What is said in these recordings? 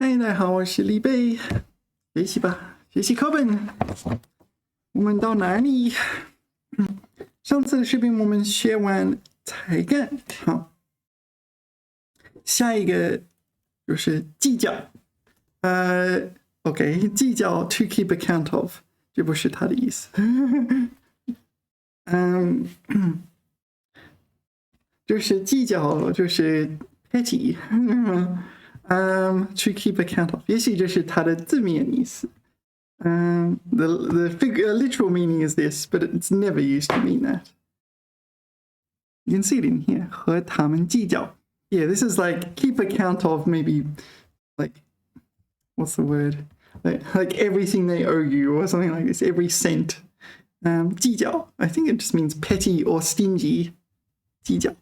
嗨，大家好，我是李贝，学习吧，学习课本。我们到哪里？上次的视频我们学完才干，好，下一个就是计较。OK， 计较 to keep account of， 这不是他的意思。就是计较，就是 petty。to keep account of， 也许这是它的字面意思。The literal meaning is this, but it's never used to mean that. You can see it in here. 和他们计较. Yeah, this is like keep account of maybe like, what's the word? Like everything they owe you or something like this, every cent. 计较, I think it just means petty or stingy. 计较.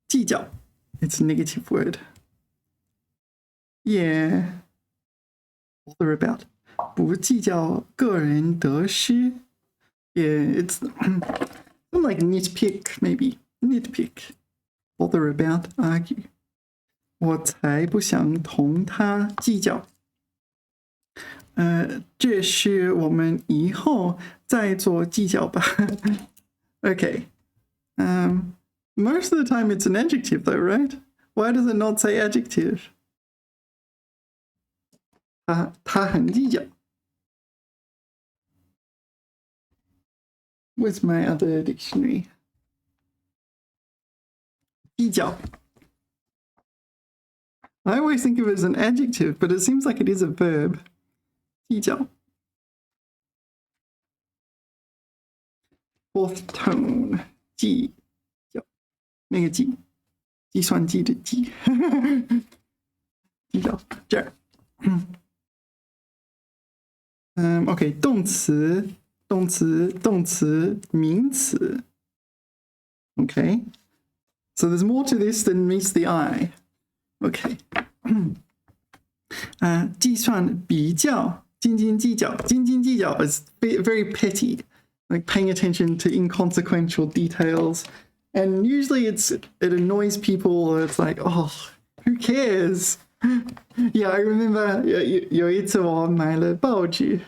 计较, it's a negative word. Yeah. Bother about. 不计较个人得失. Yeah, it's like nitpick, maybe. Nitpick. Bother about, argue. 我才不想同他计较。这是我们以后再做计较吧。Okay. Most of the time it's an adjective though, right? Why does it not say adjective? 他很计较。Where's my other dictionary? 计较. I always think of it as an adjective, but it seems like it is a verb. 计较. Fourth tone. 计较. 那个计. 计算机的计. 计较. 这儿. OK, 动词, 名词. Okay. So there's more to this than meets the eye. Okay. 计算比較, 斤斤計較. 斤斤計較 is very petty, like paying attention to inconsequential details. And usually it annoys people. It's like, oh, who cares? Yeah, I remember 有一次我买了报纸，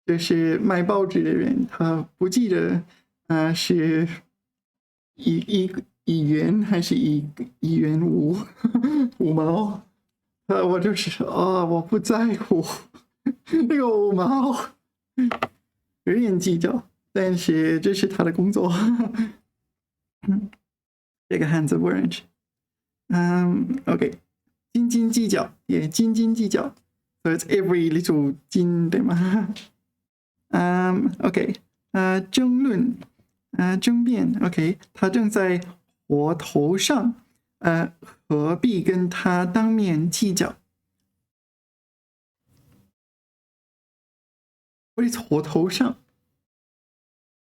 就是卖报纸的人，他不记得是一元还是一元五毛，我就是我不在乎那个5毛，有点计较，但是这是他的工作。这个汉字不认识。OK。斤斤计较, yeah, 斤斤计较. So it's every little 斤, 对吗? OK, 争论, 争辩, OK, 他正在火头上, 何必跟他当面计较? What is 火头上?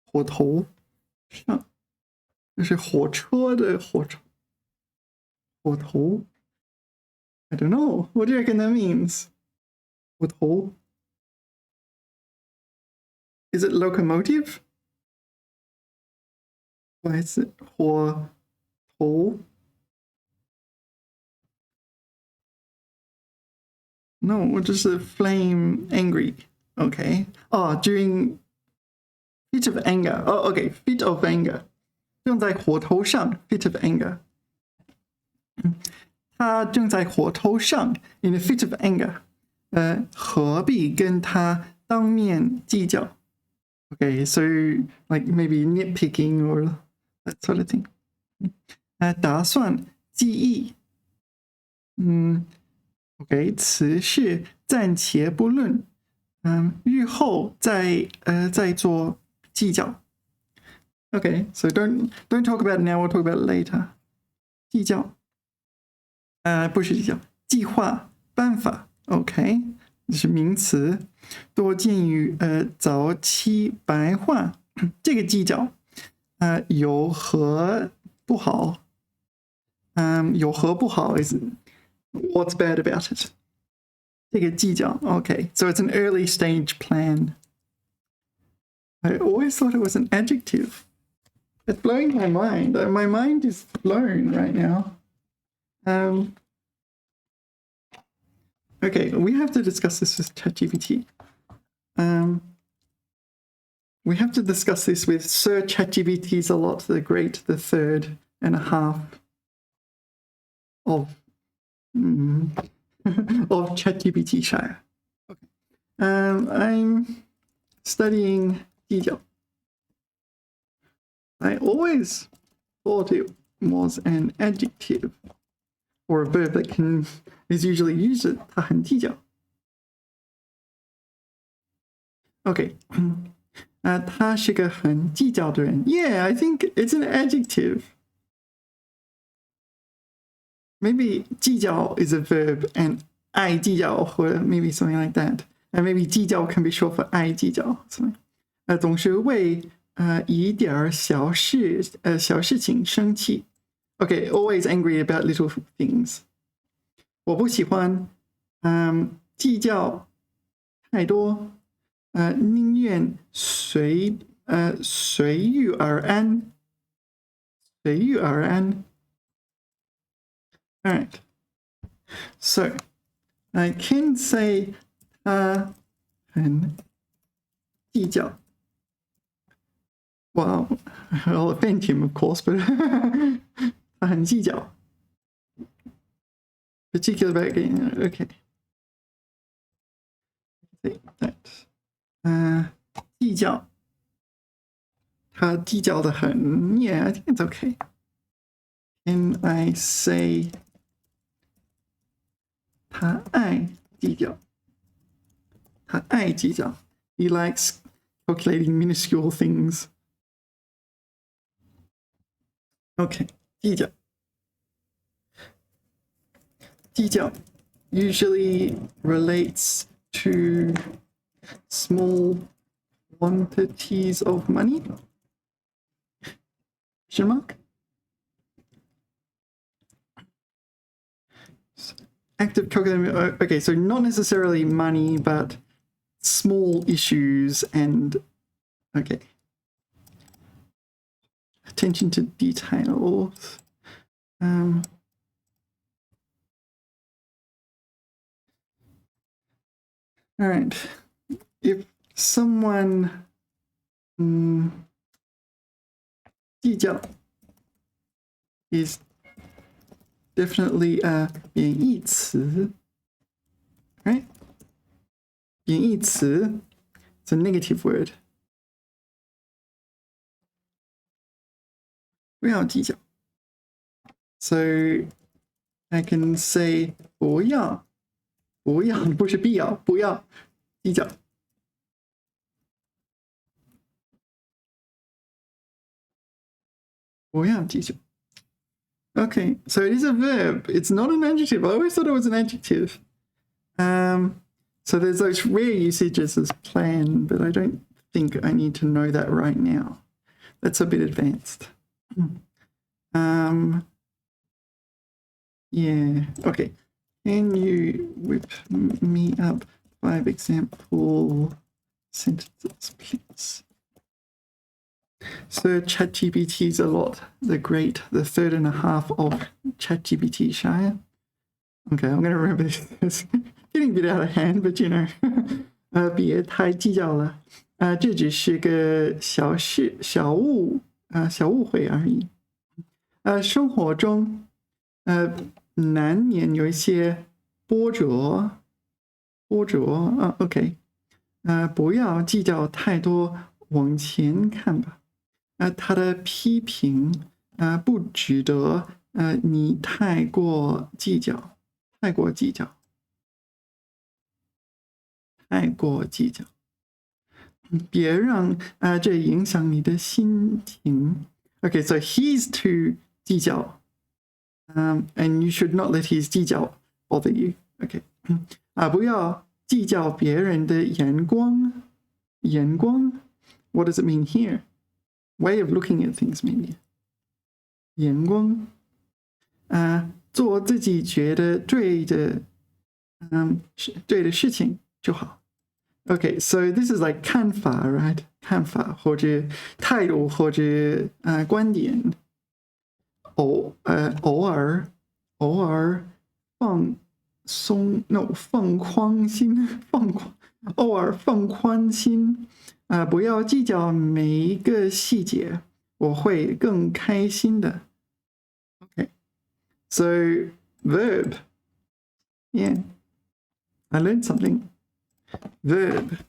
火头上, 就是火车的火头. I don't know. What do you reckon that means? 火头. Is it locomotive? Why is it 火头? No, just a flame angry. Okay. Oh, during fit of anger. Oh, okay. Fit of anger. 正在火头上 fit of anger. 他正在火头上 in a fit of anger. 何必跟他当面计较? Okay, so like maybe nitpicking or that sort of thing. 打算记忆. Okay, 此事暂且不论. 日后再做计较. Okay, so don't talk about it now, we'll talk about it later. 计较. 不是计较, 计划, 办法, OK, 这是名词. 多见于早期白话. 这个计较, 有何不好? 有何不好 is what's bad about it. 这个计较, okay, so it's an early stage plan. I always thought it was an adjective. It's blowing my mind. My mind is blown right now. Okay, we have to discuss this with ChatGPT. We have to discuss this with Sir ChatGPT's a lot, the great, the third and a half of of ChatGPT Shire. Okay. I'm studying 计较. I always thought it was an adjective or a verb that is usually used. 他很计较. Okay. 他是个很计较的人. Yeah, I think it's an adjective. Maybe 计较 is a verb and 爱计较 or maybe something like that. And maybe 计较 can be short for 爱计较. Something. 总是为一点小事情生气. Okay, always angry about little things. 我不喜欢计较太多. 宁愿随遇而安. 随遇而安. All right. So I can say 他很计较. Well, I'll offend him, of course, but 他很计较. Particular about getting okay. That. 计较. 他计较得很. Yeah, I think it's okay. Can I say 他爱计较. 他爱计较. He likes calculating minuscule things. Okay, 计较. 计较 usually relates to small quantities of money. Question mark? Active calculating. Okay, so not necessarily money, but small issues and okay. Attention to details. All right. If someone 计较 is definitely a 贬义词, right? 贬义词 it's a negative word. 不要计较. So I can say 不要不是必要不要计较. Okay, so it is a verb. It's not an adjective. I always thought it was an adjective. So there's those rare usages as plan, but I don't think I need to know that right now. That's a bit advanced. Yeah, okay. Can you whip me up 5 example sentences, please? So ChatGPT is a lot, the great, the third and a half of ChatGPT Shire. Okay, I'm going to remember this. It's getting a bit out of hand, but you know. 别太计较了. 这只是个小误会而已. 生活中难免有一些波折. OK. 不要计较太多, 往前看吧. 他的批评不值得你太过计较. 别让这影响你的心情. Okay, so he's to 计较. And you should not let his 计较 bother you. Okay. 不要计较别人的眼光. What does it mean here? Way of looking at things, maybe. 眼光. 做自己觉得对的事情就好. Okay, so this is like 看法, right? 看法或者态度或者观点. 偶偶尔放松 ，no 放宽心，偶尔放宽心，不要计较每一个细节，我会更开心的。Okay, so verb, yeah, I learned something. Verb,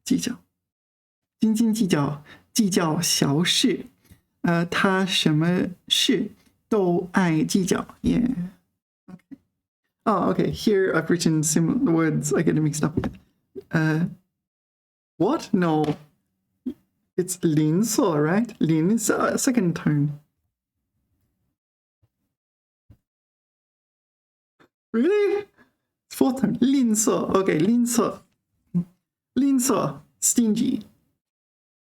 计较，斤斤计较，计较小事。他什么事都爱计较。Yeah. Okay. Oh, okay. Here I've written similar words I get mixed up with. What? No. It's 吝啬, right? 吝 is a second tone. Really? Fourth tone. 吝啬. Okay, 吝啬. 吝啬, stingy.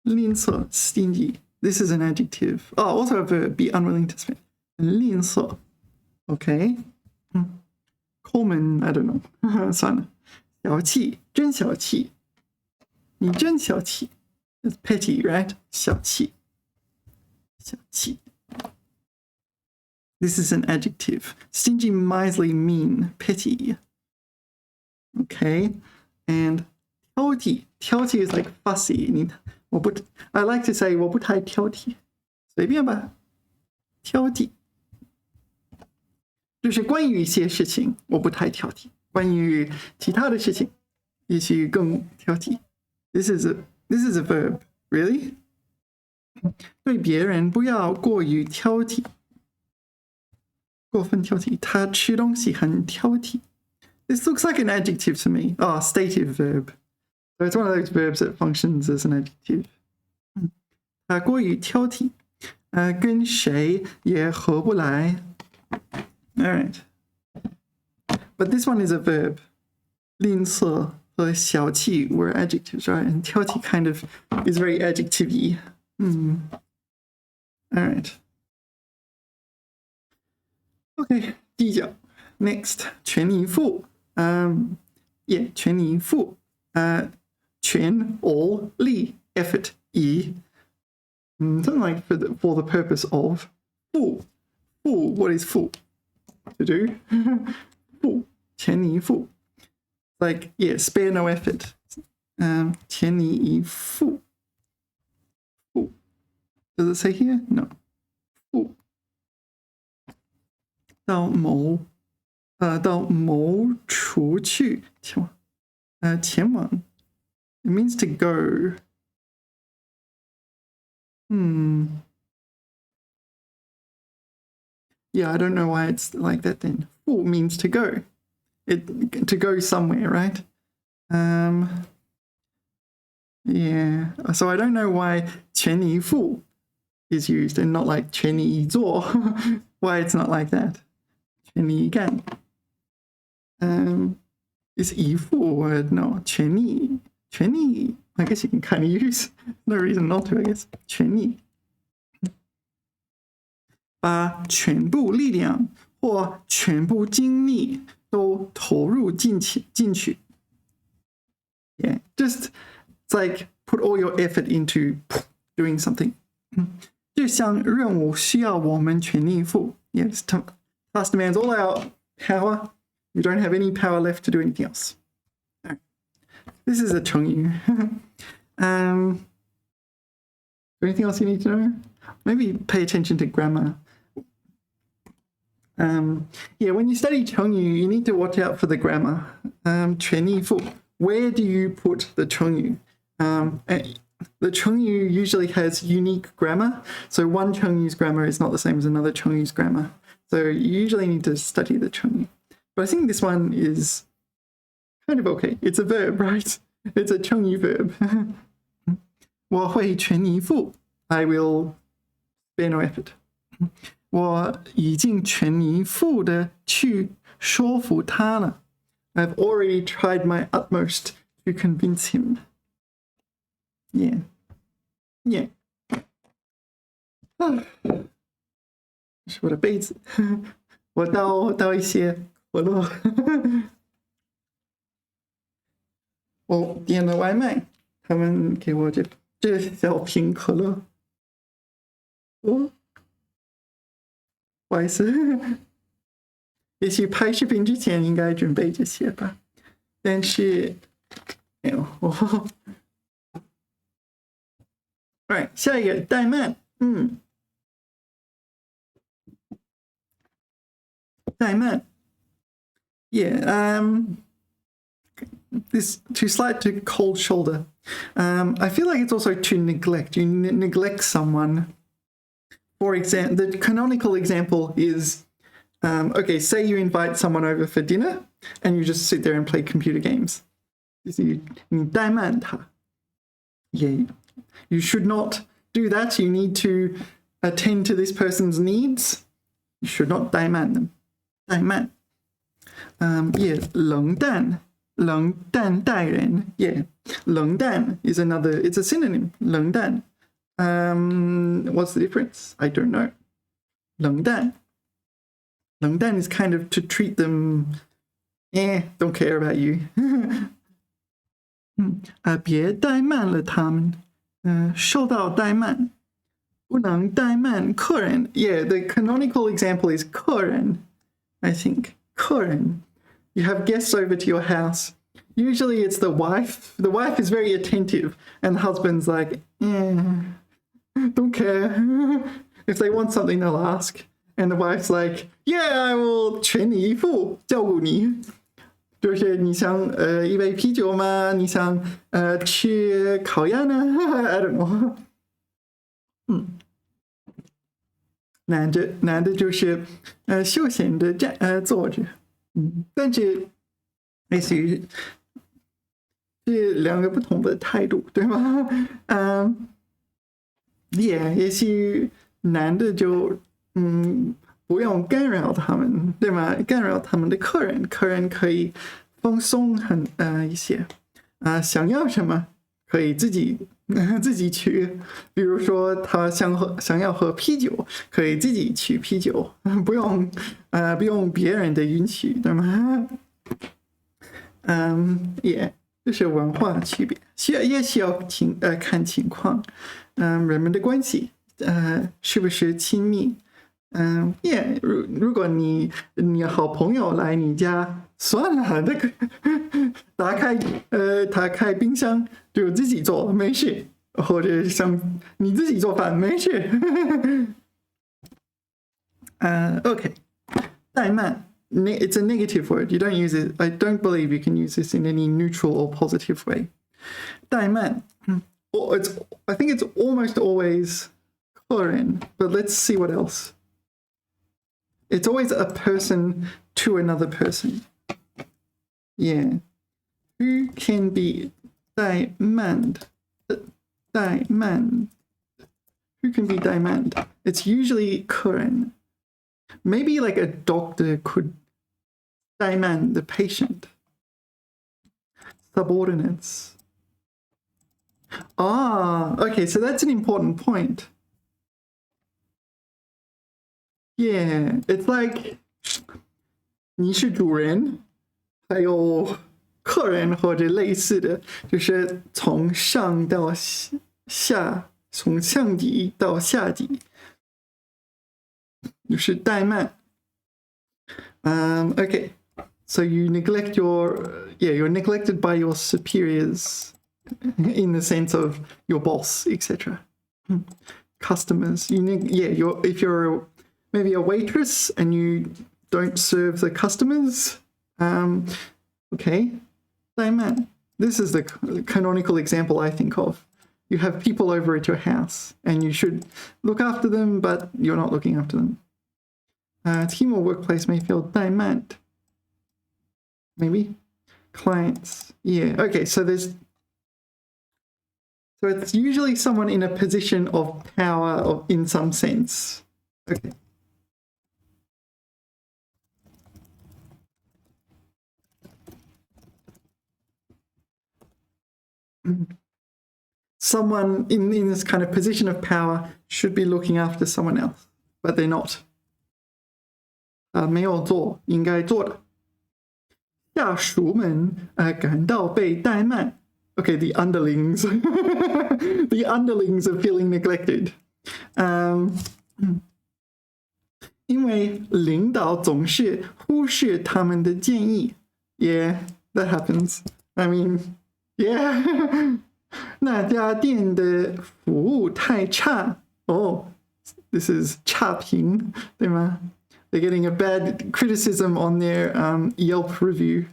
吝啬, stingy. This is an adjective. Oh, also a verb, be unwilling to spend. 吝啬. Okay. Coleman, I don't know. 算了。小气，真小气。你真小气。It's petty, right? 小气。小气。This is an adjective. Stingy, miserly, mean, petty. Okay. And 挑剔. 挑剔 is like fussy. I like to say 我不太挑剔。随便吧。挑剔。就是关于一些事情我不太挑剔，关于其他的事情也许更挑剔。This is a verb, really? 对别人不要过于挑剔，过分挑剔。他吃东西很挑剔。This looks like an adjective to me. Oh, stative verb. So it's one of those verbs that functions as an adjective. 他过于挑剔，跟谁也合不来。All right. But this one is a verb. 吝啬和小气 were adjectives, right? And 挑剔 kind of is very adjective-y. All right. Okay, 计较. Next, 全力以赴. Yeah, 全力以赴. 全 all 力 effort 以 something like for the purpose of 赴 what is 赴? To do 赴全力以赴 like yeah spare no effort 全力以赴 does it say here? No 赴到某处去前往 it means to go Yeah, I don't know why it's like that then. 赴 means to go. To go somewhere, right? Yeah. So I don't know why 全力以赴 is used and not like 全力以做. Why it's not like that. 全力以干. Is 以赴 a word? No. 全力 I guess you can kind of use. No reason not to, I guess. 全力把全部力量或全部精力都投入进去。Yeah, just it's like put all your effort into doing something. 这项任务需要我们全力以赴。Yes, task demands all our power. We don't have any power left to do anything else. Right. This is a 成语. Anything else you need to know? Maybe pay attention to grammar. Yeah, when you study 成语, you need to watch out for the grammar. 全力以赴, where do you put the 成语? The 成语 usually has unique grammar. So one 成语's grammar is not the same as another 成语's grammar. So you usually need to study the 成语. But I think this one is kind of okay. It's a verb, right? It's a 成语 verb. 我会全力以赴. I will spare no effort. 我已经全力以赴的去说服他了。I've already tried my utmost to convince him. Yeah. Yeah. 是我的杯子。我倒一些可乐。我点了外卖，他们给我这小瓶可乐。不好意思，也许拍视频之前应该准备这些吧，但是没有。Alright， 下一个怠慢，怠慢。Yeah, this too slight to cold shoulder. I feel like it's also to neglect. You neglect someone. For example, the canonical example is, okay, say you invite someone over for dinner and you just sit there and play computer games. You 怠慢他. Yeah, you should not do that. You need to attend to this person's needs. You should not 怠慢 them. 怠慢. Yeah, 冷淡待人. Yeah, 冷淡 is another, it's a synonym. 冷淡. What's the difference? I don't know. 冷淡 is kind of to treat them, don't care about you. 别怠慢了他们，受到怠慢，不能怠慢客人。Yeah, the canonical example is 客人, I think. 客人. You have guests over to your house. Usually it's the wife. The wife is very attentive and the husband's like, don't care. If they want something, they'll ask. And the wife's like, yeah, I will 全力以赴照顾你。就是你想一杯啤酒吗？你想吃烤鸭呢？I don't know。男的就是休闲的坐着，但是类似于是两个不同的态度，对吗？Yeah， 也许男的就不用干扰他们，对吗？干扰他们的客人可以放松一些想要什么可以自己去，比如说他想要喝啤酒，可以自己去啤酒，不用别人的允许，对吗？Yeah， 这是文化区别，也需要看情况，人们的关系是不是亲密？Yeah， 如果你好朋友来你家，算了，那个打开冰箱就自己做，没事，或者像你自己做饭，没事。Okay， 怠慢 it's a negative word. You don't use it. I don't believe you can use this in any neutral or positive way. 怠慢 I think it's almost always 客人 but let's see what else. It's always a person to another person. Yeah. Who can be 怠慢 Who can be 怠慢 It's usually 客人. Maybe like a doctor could 怠慢 the patient. Subordinates. Okay, so that's an important point. Yeah, it's like 你是主人，还有客人或者类似的，就是从上到下，从上级到下级，就是怠慢。Okay, so you neglect you're neglected by your superiors in the sense of your boss, etc. Customers, if you're maybe a waitress and you don't serve the customers, okay, 怠慢. This is the canonical example I think of. You have people over at your house and you should look after them, but you're not looking after them. Team or workplace may feel 怠慢. Maybe. Clients. Yeah, okay, so it's usually someone in a position of power in some sense. Okay. Someone in this kind of position of power should be looking after someone else, but they're not. 没有做应该做的。下属们感到被怠慢。Okay, the underlings. The underlings are feeling neglected. 因为领导总是忽视他们的建议。Yeah, that happens. I mean, yeah. 那家店的服务太差。Oh, this is 差评，对吗？ They're getting a bad criticism on their Yelp review.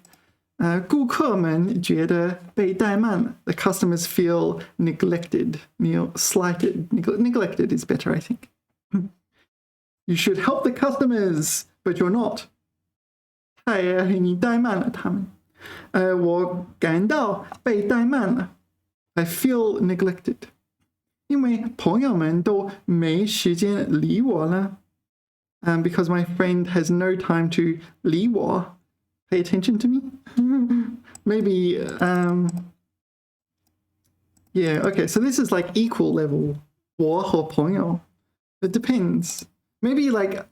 顾客们觉得被怠慢了。The customers feel neglected, slighted. Neglected is better, I think. You should help the customers, but you're not. 你怠慢了他们。我感到被怠慢了。I feel neglected. 因为朋友们都没时间理我了。Because my friend has no time to 理我, pay attention to me. Maybe, yeah, okay, so this is like equal level. 我和朋友. It depends. Maybe like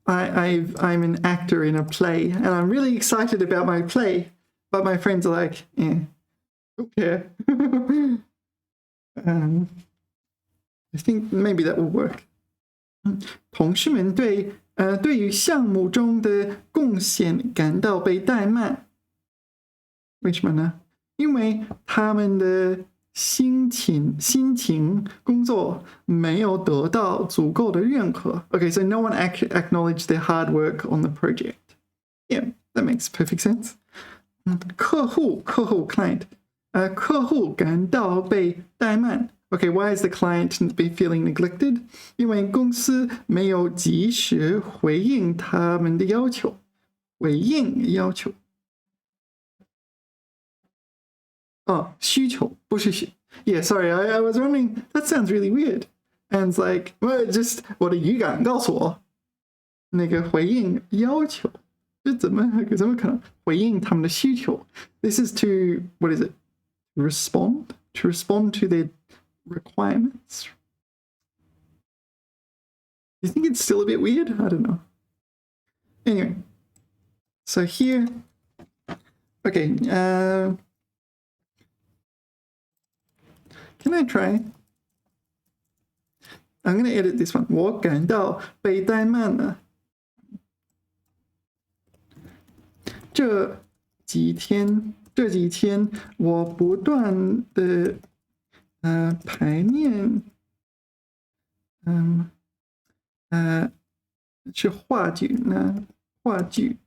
I'm an actor in a play and I'm really excited about my play, but my friends are like, okay. I think maybe that will work. 同事们对于项目中的贡献感到被怠慢。为什么呢？因为他们的辛勤工作没有得到足够的认可。Okay, so no one acknowledged their hard work on the project. Yeah, that makes perfect sense. 客户 client. 客户感到被怠慢。Okay, why is the client feeling neglected? 因为公司没有及时回应他们的要求。回应要求。需求不是Yeah, sorry, I was wondering, that sounds really weird. And it's like, well, just 我的语感告诉我，那个回应要求，这怎么可能回应他们的需求？ This is to, what is it? Respond? To respond to their requirements? Do you think it's still a bit weird? I don't know. Anyway, so here, okay, can I try? I'm going to edit this one. 我感到被怠慢了。这几天我不断的排练，是话剧呢，话剧，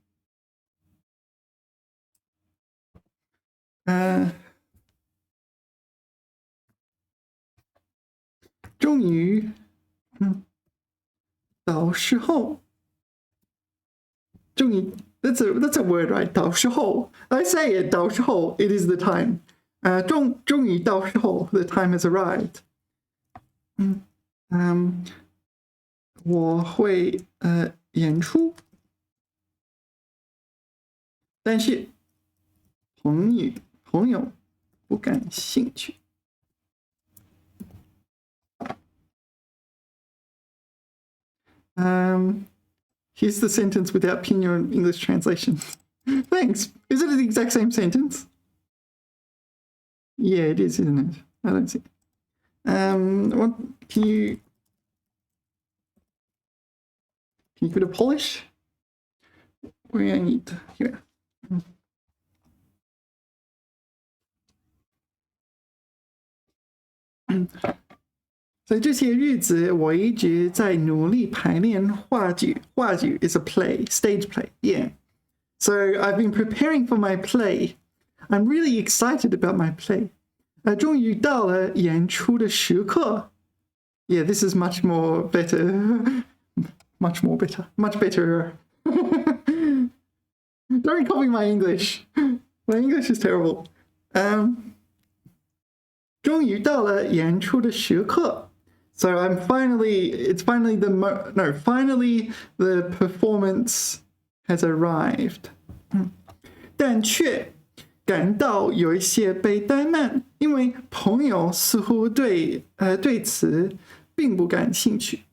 终于，到时候，终于 that's a word, right? 到时候 I say it 到时候 it is the time. 终于到时候 the time has arrived. 我会演出，但是朋友不感兴趣。Here's the sentence without pinyin or English translation. Thanks. Is it the exact same sentence? Yeah, it is, isn't it? I don't see. What can you give it a polish? Where I need here. 在这些日子，我一直在努力排练话剧。话剧 is a play, stage play. Yeah. So I've been preparing for my play. I'm really excited about my play. 终于到了演出的时刻。Yeah, this is much more better. Much more better. Much better. Don't copy my English. My English is terrible. 终于到了演出的时刻。So finally the performance has arrived. 但却感到有一些被怠慢，因为朋友似乎对此并不感兴趣。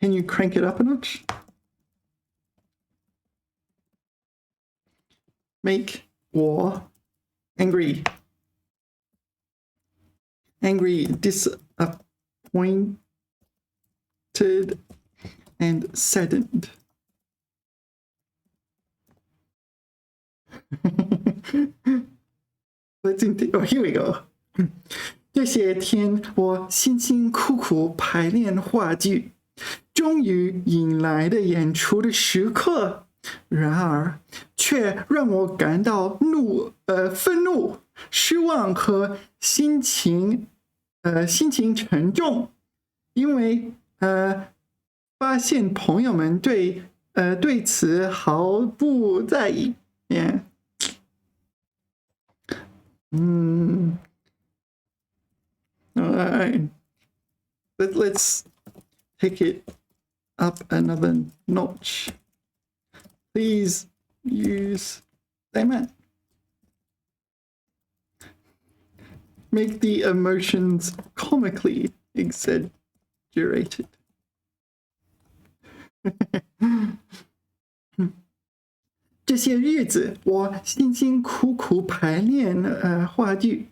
Can you crank it up a notch? Make 我 angry. angry, disappointed, and saddened. Oh, here we go. 这些天我辛辛苦苦排练话剧，终于迎来了演出的时刻，然而却让我感到愤怒、失望和心情沉重，因为发现朋友们对此毫不在意。Yeah. All right. Let's take it up another notch. Please use statement. Make the emotions comically exaggerated. 这些日子，我辛辛苦苦排练话剧，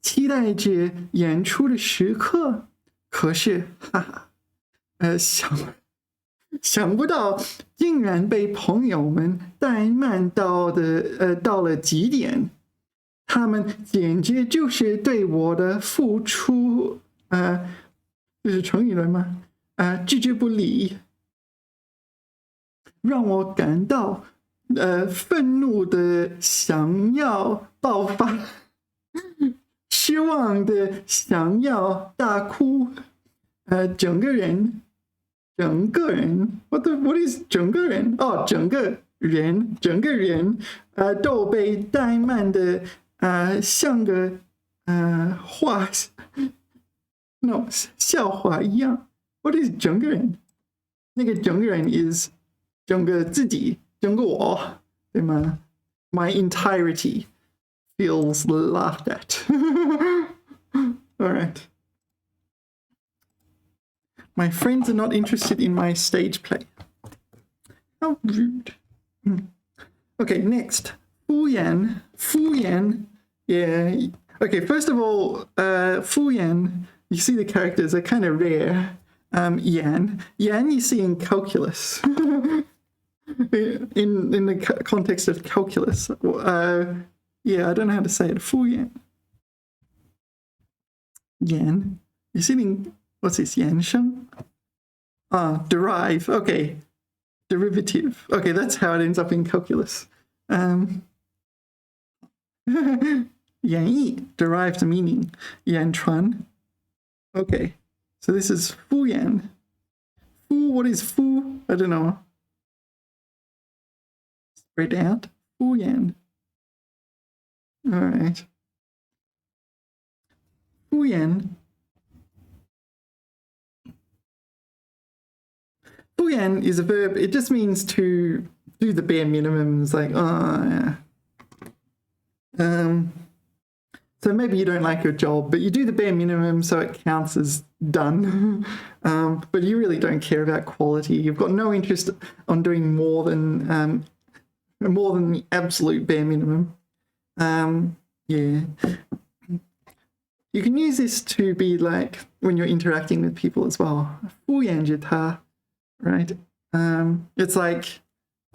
期待着演出的时刻。可是，想不到，竟然被朋友们怠慢到了极点。他们简直就是对我的付出，这是成语了吗？置之不理，让我感到愤怒的想要爆发，失望的想要大哭，整个人 what is 整个人？哦，整个人都被怠慢的像个笑话一样。What is 整个人？那个整个人 is 整个自己，整个我，对吗？ My entirety feels laughed at. All right. My friends are not interested in my stage play. How rude. Okay, next. 敷衍. Yeah. Okay, first of all, 敷衍, you see the characters are kind of rare. Yan you see in calculus. in the context of calculus. Yeah, I don't know how to say it. 敷衍. Yan. You see in, what's this? 衍生? Derive. Okay. Derivative. Okay, that's how it ends up in calculus. 演绎 derived meaning. 言传. Okay. So this is 敷衍. What is 敷? I don't know. Spread out. 敷衍. All right. 敷衍. 敷衍 is a verb. It just means to do the bare minimum. It's like, yeah. So maybe you don't like your job, but you do the bare minimum so it counts as done. But you really don't care about quality. You've got no interest on doing more than the absolute bare minimum. Yeah. You can use this to be like when you're interacting with people as well. 敷衍着他, right? It's like,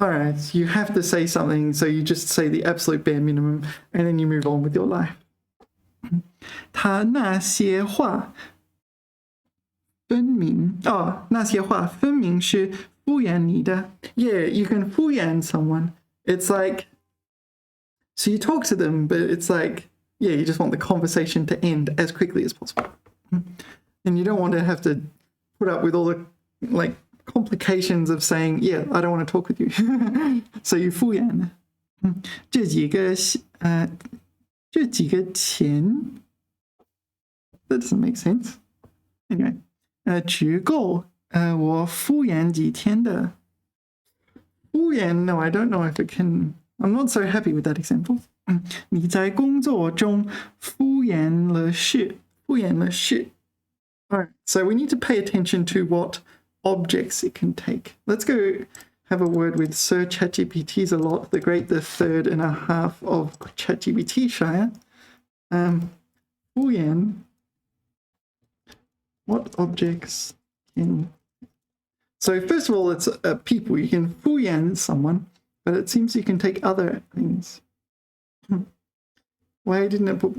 all right, you have to say something, so you just say the absolute bare minimum, and then you move on with your life. 他那些话分明那些话分明是敷衍你的. Yeah, you can 敷衍 someone. It's like, so you talk to them, but it's like, yeah, you just want the conversation to end as quickly as possible. And you don't want to have to put up with all the like complications of saying, yeah, I don't want to talk with you. So you 敷衍. 这几个钱 that doesn't make sense. Anyway, 只够我敷衍几天的. 敷衍, no, I don't know if it can. I'm not so happy with that example. 你在工作中敷衍了事. All right, so we need to pay attention to what objects it can take. Let's go have a word with Sir ChatGPT's a lot, the third and a half of ChatGPT Shire. 敷衍 What objects can... So first of all, it's people. You can 敷衍 someone, but it seems you can take other things. Why didn't it put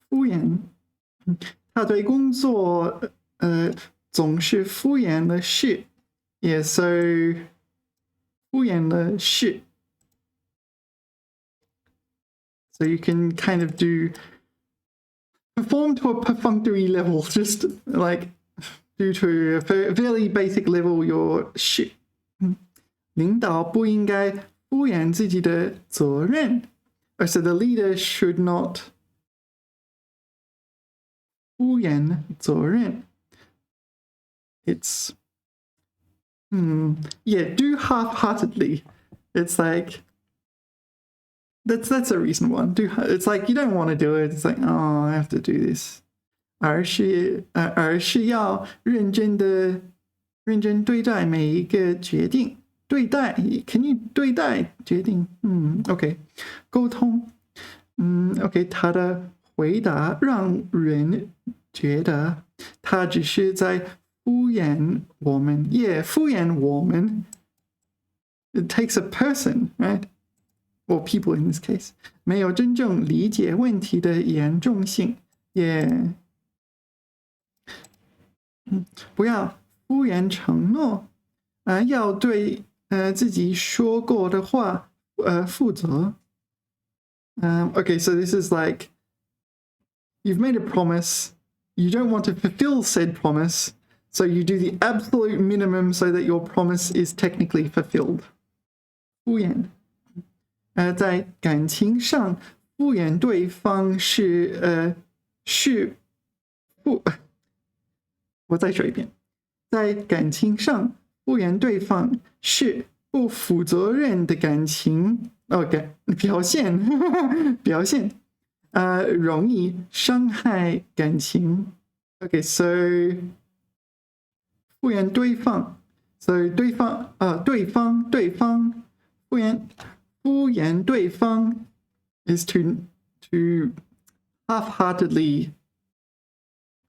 敷衍？他对工作总是敷衍了事。Yeah, so 敷衍了事。So you can kind of do perform to a perfunctory level, just like due to a fairly basic level your shit. 领导不应该敷衍自己的责任. So the leader should not 敷衍责任. It's yeah, do half-heartedly. It's like that's a recent one. It's like you don't want to do it. It's like, oh, I have to do this. 而是要认真对待每一个决定。对待 can you 对待决定？OK， 沟通。OK， 他的回答让人觉得他只是在敷衍我们。Yeah， 敷衍我们。It takes a person, right? Or people in this case. 没有真正理解问题的严重性。Yeah。不要敷衍承诺。要对自己说过的话负责。Okay, so this is like you've made a promise, you don't want to fulfill said promise, so you do the absolute minimum so that your promise is technically fulfilled. 敷衍。在感情上敷衍对方我再说一遍，在感情上敷衍对方是不负责任的感情 OK 表现容易伤害感情 OK so 敷衍对方 so 对方敷衍对方 is to half-heartedly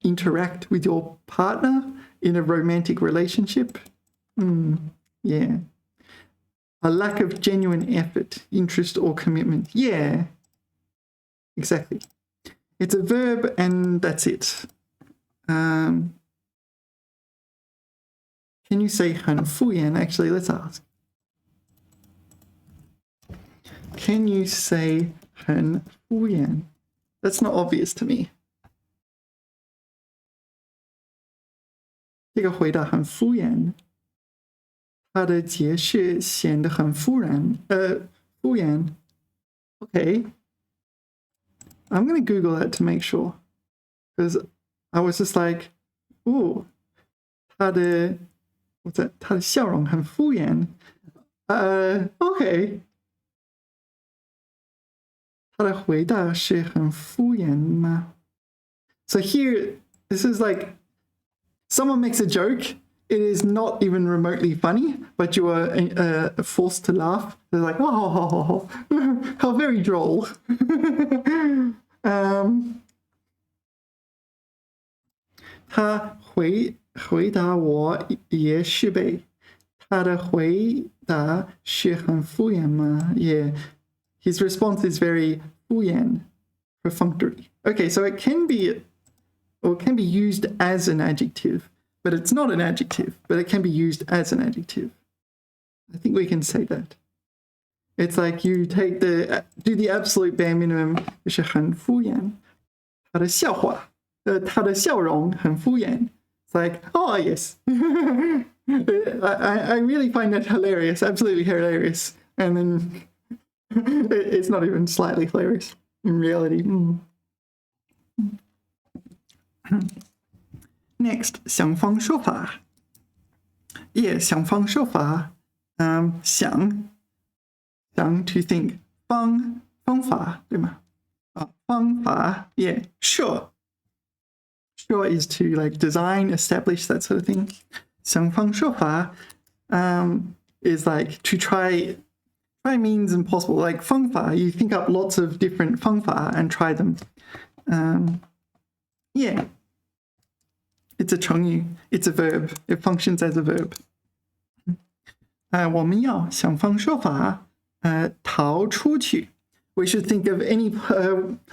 interact with your partner in a romantic relationship. Yeah. A lack of genuine effort, interest, or commitment. Yeah. Exactly. It's a verb and that's it. Can you say 很敷衍? Actually, let's ask. Can you say 很敷衍? That's not obvious to me. 这个回答很敷衍，他的解释显得很敷衍。Okay, I'm going to Google that to make sure, because I was just like, ooh, 他的笑容很敷衍。Okay, 他的回答是很敷衍吗？ So here, this is like. Someone makes a joke, it is not even remotely funny, but you are forced to laugh. They're like, oh, how very droll. 他回答我也是呗，他的回答是很敷衍吗？ Yeah, his response is very 敷衍, perfunctory. Okay, so it can be used as an adjective, but it's not an adjective, but it can be used as an adjective. I think we can say that. It's like you do the absolute bare minimum, 就是很敷衍。他的笑话，他的笑容很敷衍。It's like, oh yes. I really find that hilarious, absolutely hilarious. And then it's not even slightly hilarious in reality. Next, 想方设法。Yeah, 想方设法。想 to think 方法对吗？方法 yeah, sure is to like design, establish, that sort of thing. 想方设法 is like to try means impossible. Like 方法 you think up lots of different 方法 and try them. Yeah. it's a 成语 it's a verb. It functions as a verb. 我们要想方设法逃出去. We should think of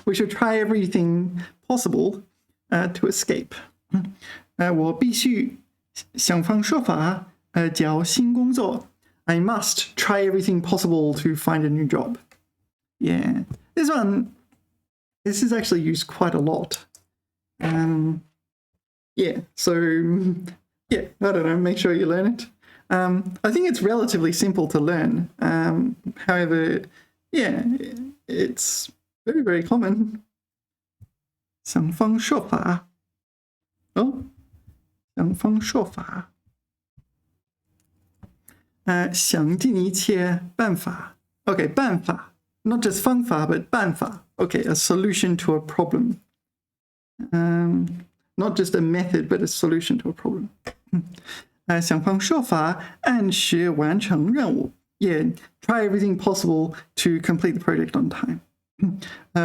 we should try everything possible to escape. 我必须想方设法找新工作. I must try everything possible to find a new job. Yeah, this is actually used quite a lot. Yeah, so yeah, I don't know, make sure you learn it. I think it's relatively simple to learn. However, yeah, it's very, very common. 想方设法. Oh, 想方设法. 想尽一切办法. Okay, 办法. Not just 方法, but 办法. Okay, a solution to a problem. Not just a method, but a solution to a problem. 想方设法按时完成任务. Yeah, try everything possible to complete the project on time.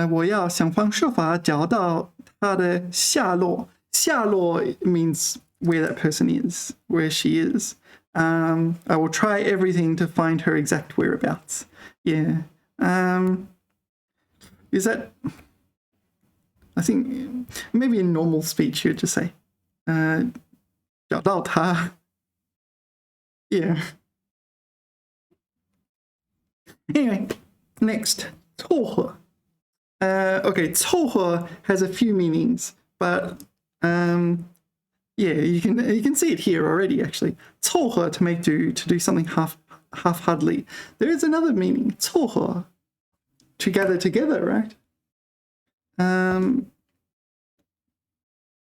我要想方设法找到他的下落. 下落 means where that person is, where she is. I will try everything to find her exact whereabouts. Yeah. Is that... I think maybe in normal speech you'd just say 找到他. Yeah. Anyway, next, 凑合. Okay, 凑合 has a few meanings, but yeah, you can see it here already actually. 凑合 to make do, to do something half-heartedly. There is another meaning, 凑合, to gather together, right?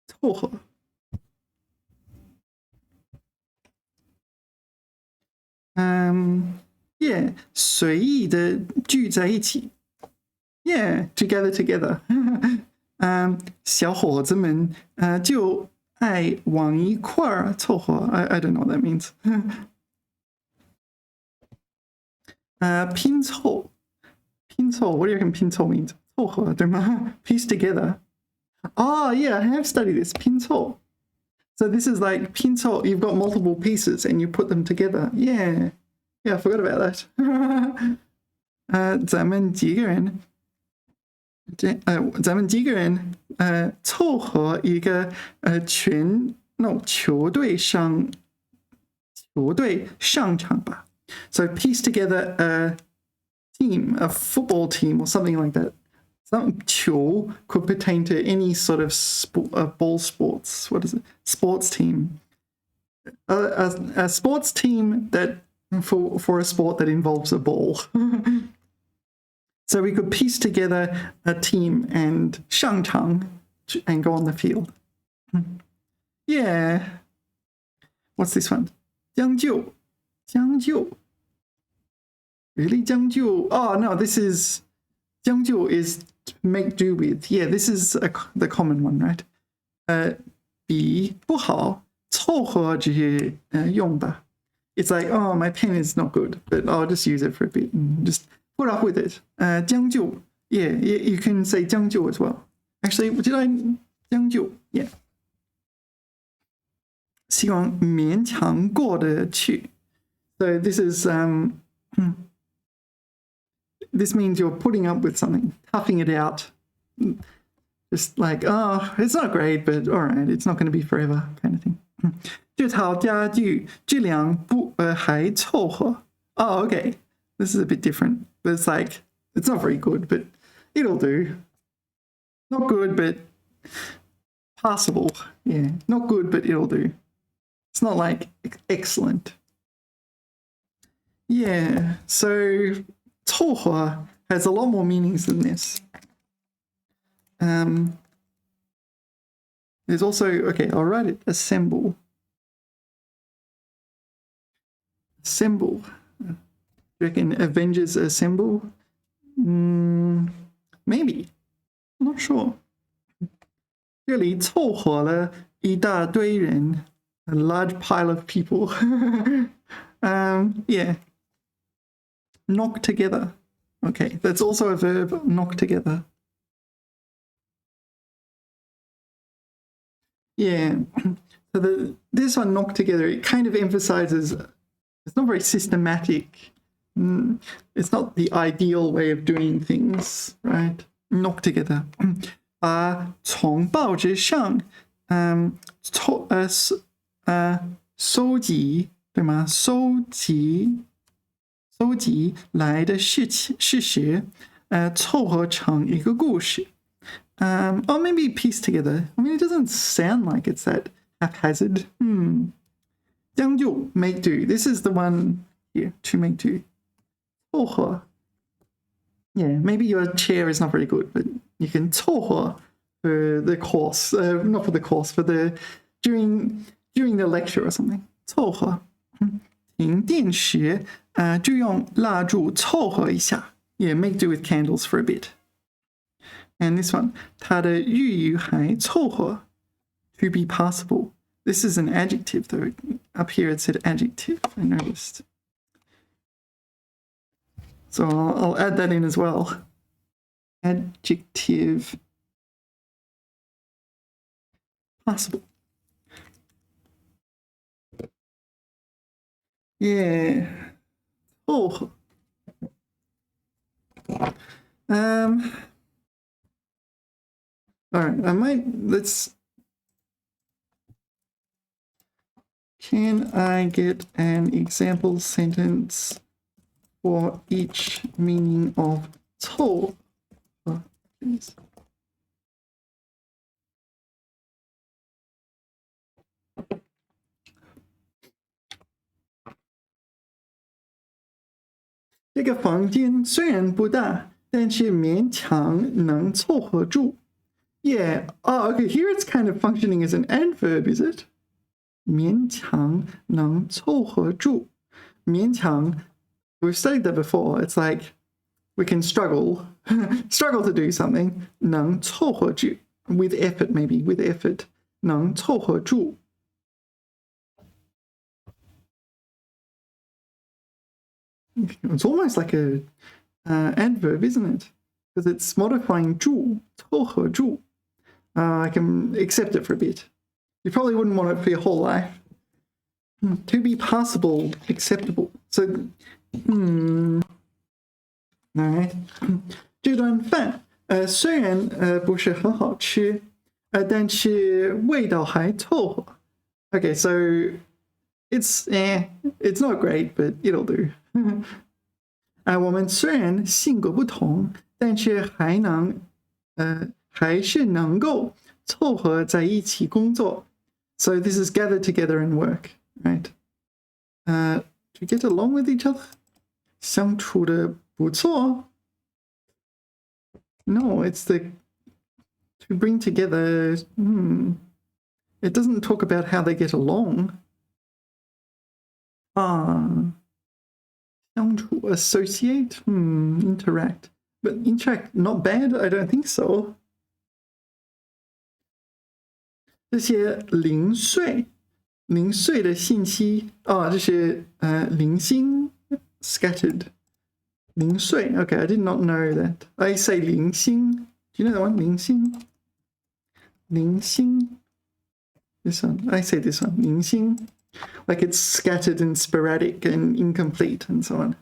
凑合. Yeah, 随意的聚在一起. Yeah, together. 小伙子们就爱往一块儿凑合. I don't know what that means. 拼凑. 拼凑, what do you reckon 拼凑 means? 凑合, 对吗? Piece together. Oh, yeah, I have studied this. 拼凑. So this is like 拼凑, you've got multiple pieces and you put them together. Yeah, I forgot about that. 咱们几个人凑合一个球队上场吧. So piece together a team, a football team or something like that. Some 球 could pertain to any sort of ball sports. What is it? Sports team. A sports team that for a sport that involves a ball. So we could piece together a team and 上场 and go on the field. Yeah. What's this one? 将就. Really? 将就? Oh, no, this is... 将就 is to make do with. Yeah, this is the common one, right? 比不好凑合着用吧. It's like, oh, my pen is not good, but I'll just use it for a bit and just put up with it. 将就. Yeah, you can say 将就 as well. Actually, did I 将就? Yeah. 希望勉强过得去. So this is this means you're putting up with something, toughing it out. Just like, oh, it's not great, but all right, it's not going to be forever kind of thing. 这套家具质量还凑合. Oh, okay. This is a bit different. But it's like, it's not very good, but it'll do. Not good, but passable. Yeah, not good, but it'll do. It's not like excellent. Yeah, so 凑合 has a lot more meanings than this. There's also, okay, I'll write it, assemble. Assemble. Do you reckon Avengers assemble? Maybe. I'm not sure. 这里凑合了一大堆人, a large pile of people. Yeah. Knock together. Okay, that's also a verb, knock together. Yeah. So this one knocked together, it kind of emphasizes it's not very systematic. It's not the ideal way of doing things, right? Knock together. 从报纸上收集，对吗？收集来的事实，凑合成一个故事。Or maybe piece together. I mean, it doesn't sound like it's that haphazard. 将就 make do. This is the one here, to make do. 凑合. Yeah, maybe your chair is not very good, but you can 凑合 for the course, not for the course, for the during the lecture or something. 凑合. 停电时，就用蜡烛凑合一下. Yeah, make do with candles for a bit. And this one, 他的日语还凑合 to be passable. This is an adjective though. Up here it said adjective, I noticed. So I'll add that in as well. Adjective passable. Yeah. Oh. All right, can I get an example sentence for each meaning of 凑合, please? This 房间虽然不大，但是勉强能凑合住。Yeah. Oh, okay. Here it's kind of functioning as an adverb, is it? 勉强能凑合住。勉强, we've studied that before. It's like we can struggle to do something. 能凑合住 with effort, maybe with effort. 能凑合住。It's almost like a adverb, isn't it? Because it's modifying 住, 凑合住. I can accept it for a bit. You probably wouldn't want it for your whole life. To be passable, acceptable. So, alright. 这顿饭虽然不是很好吃，但是味道还凑合. Okay, so it's not great, but it'll do. 我们虽然性格不同，但是还是能够凑合在一起工作. So this is gather together and work, right? To get along with each other? 相处得不错? No, it's the to bring together. It doesn't talk about how they get along. 相处 associate, interact. But interact, not bad, I don't think so. 这些零碎的信息这些零星 scattered 零碎 okay, I did not know that. I say 零星. Do you know that one? 零星 this one, I say this one 零星 like it's scattered and sporadic and incomplete and so on.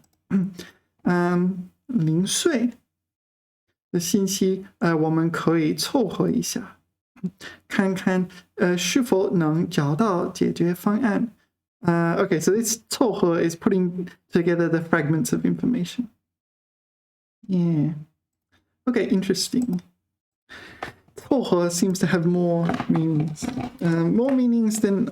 零碎的信息我们可以凑合一下，看看是否能找到解决方案。Okay, so this 凑合 is putting together the fragments of information. Yeah. Okay, interesting. 凑合 seems to have more meanings. More meanings than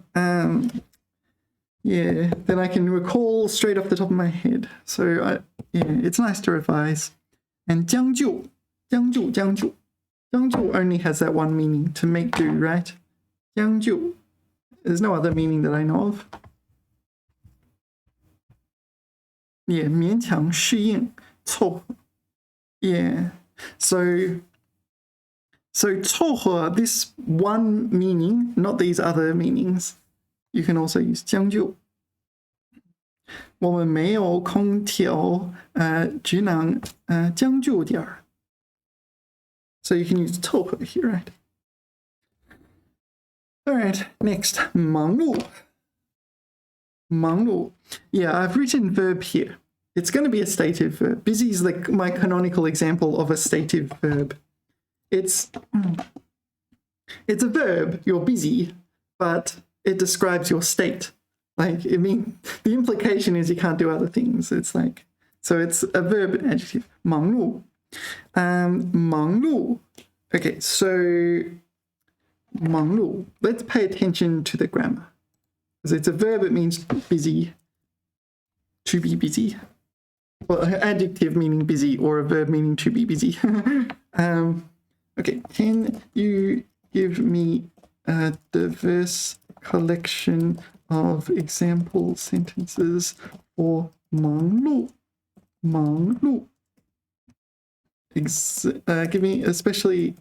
I can recall straight off the top of my head. So it's nice to revise. And 将就 only has that one meaning, to make do, right? 将就. There's no other meaning that I know of. Yeah, 勉强适应凑合. Yeah. So 凑合, this one meaning, not these other meanings. You can also use 将就. 我们没有空调，只能将就点儿。So you can use 凑合 here, right? All right, next, 忙碌. 忙碌. Yeah, I've written verb here. It's going to be a stative verb. Busy is like my canonical example of a stative verb. It's a verb, you're busy, but it describes your state. Like, I mean, the implication is you can't do other things. It's like, so it's a verb and adjective. 忙碌. 忙碌. Okay, so 忙碌. Let's pay attention to the grammar. Because it's a verb, it means busy, to be busy. Well, an adjective meaning busy or a verb meaning to be busy. Okay, can you give me a diverse collection of example sentences for 忙碌? 忙碌. Give me, especially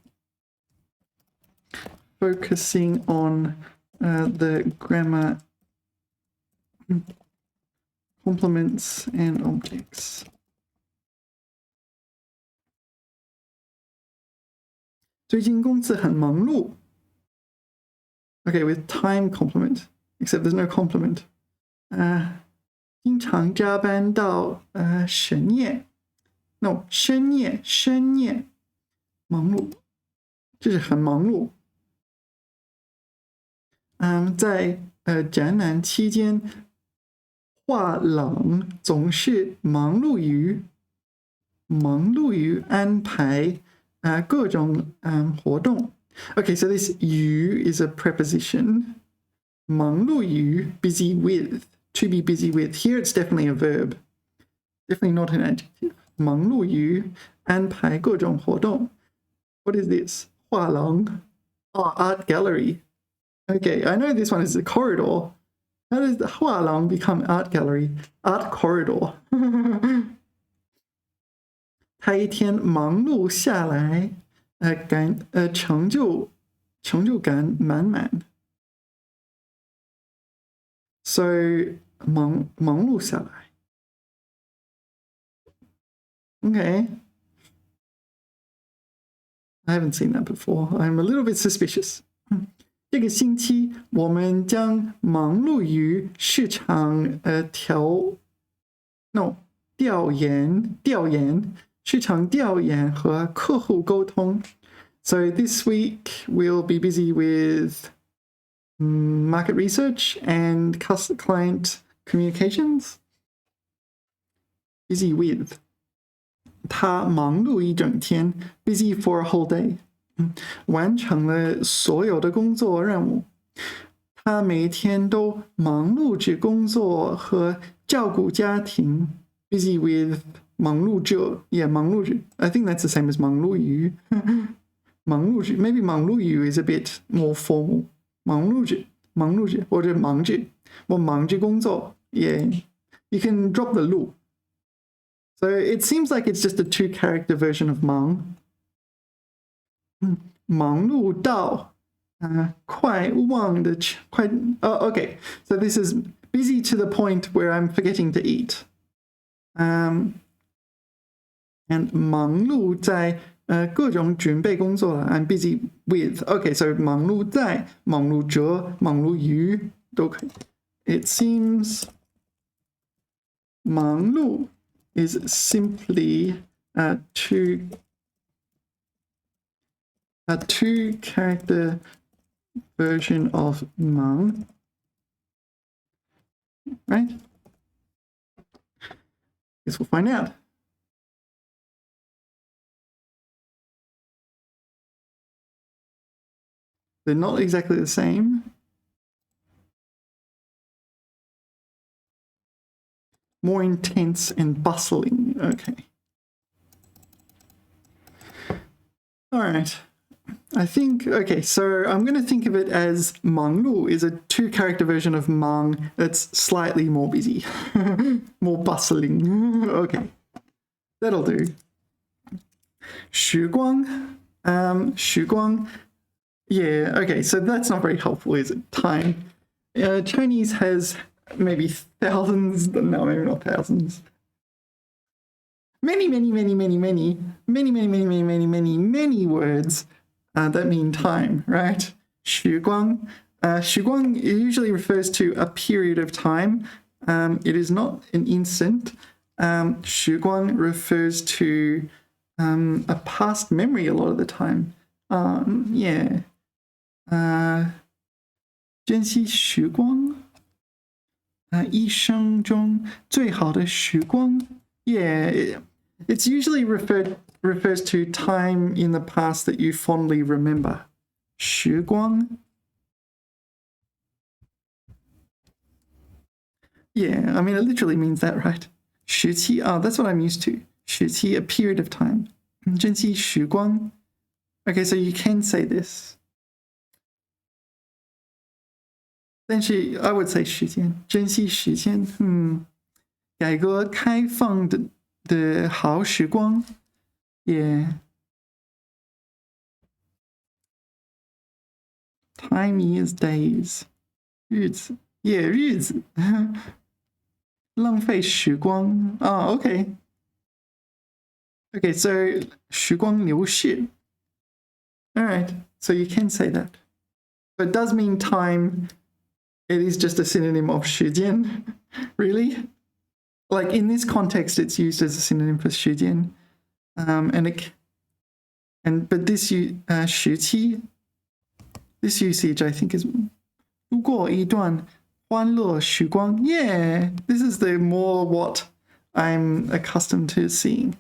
focusing on the grammar, complements and objects. Okay, with time complement, except there's no complement. 经常加班到深夜. No, 深夜, 深夜. 忙碌. 这是很忙碌. 在展览期间，画廊总是忙碌于安排各种活动. Okay, so this 于 is a preposition. 忙碌于 busy with, to be busy with. Here it's definitely a verb. Definitely not an adjective. 忙碌于安排各种活动. What is this? 画廊. Oh, art gallery. Okay, I know this one is a corridor. How does the 画廊 become art gallery? Art corridor. 他一天忙碌下来，成就感满满。So 忙碌下来。Okay. I haven't seen that before. I'm a little bit suspicious. 这个星期我们将忙碌于市场调研市场调研和客户沟通. So this week we'll be busy with market research and client communications. Busy with. 他忙碌一整天 busy for a whole day. 完成了所有的工作任务。他每天都忙碌着工作和照顾家庭 busy with 忙碌着 yeah 忙碌着 I think that's the same as 忙碌于忙碌着 maybe 忙碌于 is a bit more formal 忙碌着或者忙着我忙着工作 yeah you can drop the 碌 so it seems like it's just a 2-character version of 忙忙碌到快忘的快 oh okay so this is busy to the point where I'm forgetting to eat and 忙碌在各种准备工作了 I'm busy with okay so 忙碌在忙碌着忙碌于都可以 it seems 忙碌 is simply a 2-character version of 忙 right? Guess we'll find out. They're not exactly the same. More intense and bustling. Okay. All right. I think, okay, so I'm going to think of it as 忙碌 is a 2-character version of 忙 that's slightly more busy, more bustling. Okay, that'll do. 时光, 时光, yeah, okay, so that's not very helpful, is it? Time. Chinese has maybe thousands, no, maybe not thousands. Many words that mean time, right? 时光时光 usually refers to a period of time. It is not an instant. 时光 refers to a past memory a lot of the time. Yeah. 珍惜时光。一生中最好的时光。Yeah, it's usually refers to time in the past that you fondly remember. 时光。Yeah, I mean, it literally means that, right? 时期, that's what I'm used to. 时期, a period of time. 珍惜时光. Okay, so you can say this. 但是 I would say 时间，珍惜时间。改革开放的好时光。Yeah. Time is days. 日子。Yeah, 日子。浪费时光。Okay. Okay, so 时光流逝。Alright, so you can say that. But it does mean time. It is just a synonym of 时间. Really? Like in this context, it's used as a synonym for 时间. But this 时期, this usage I think is 度过一段欢乐时光. Yeah, this is the more what I'm accustomed to seeing.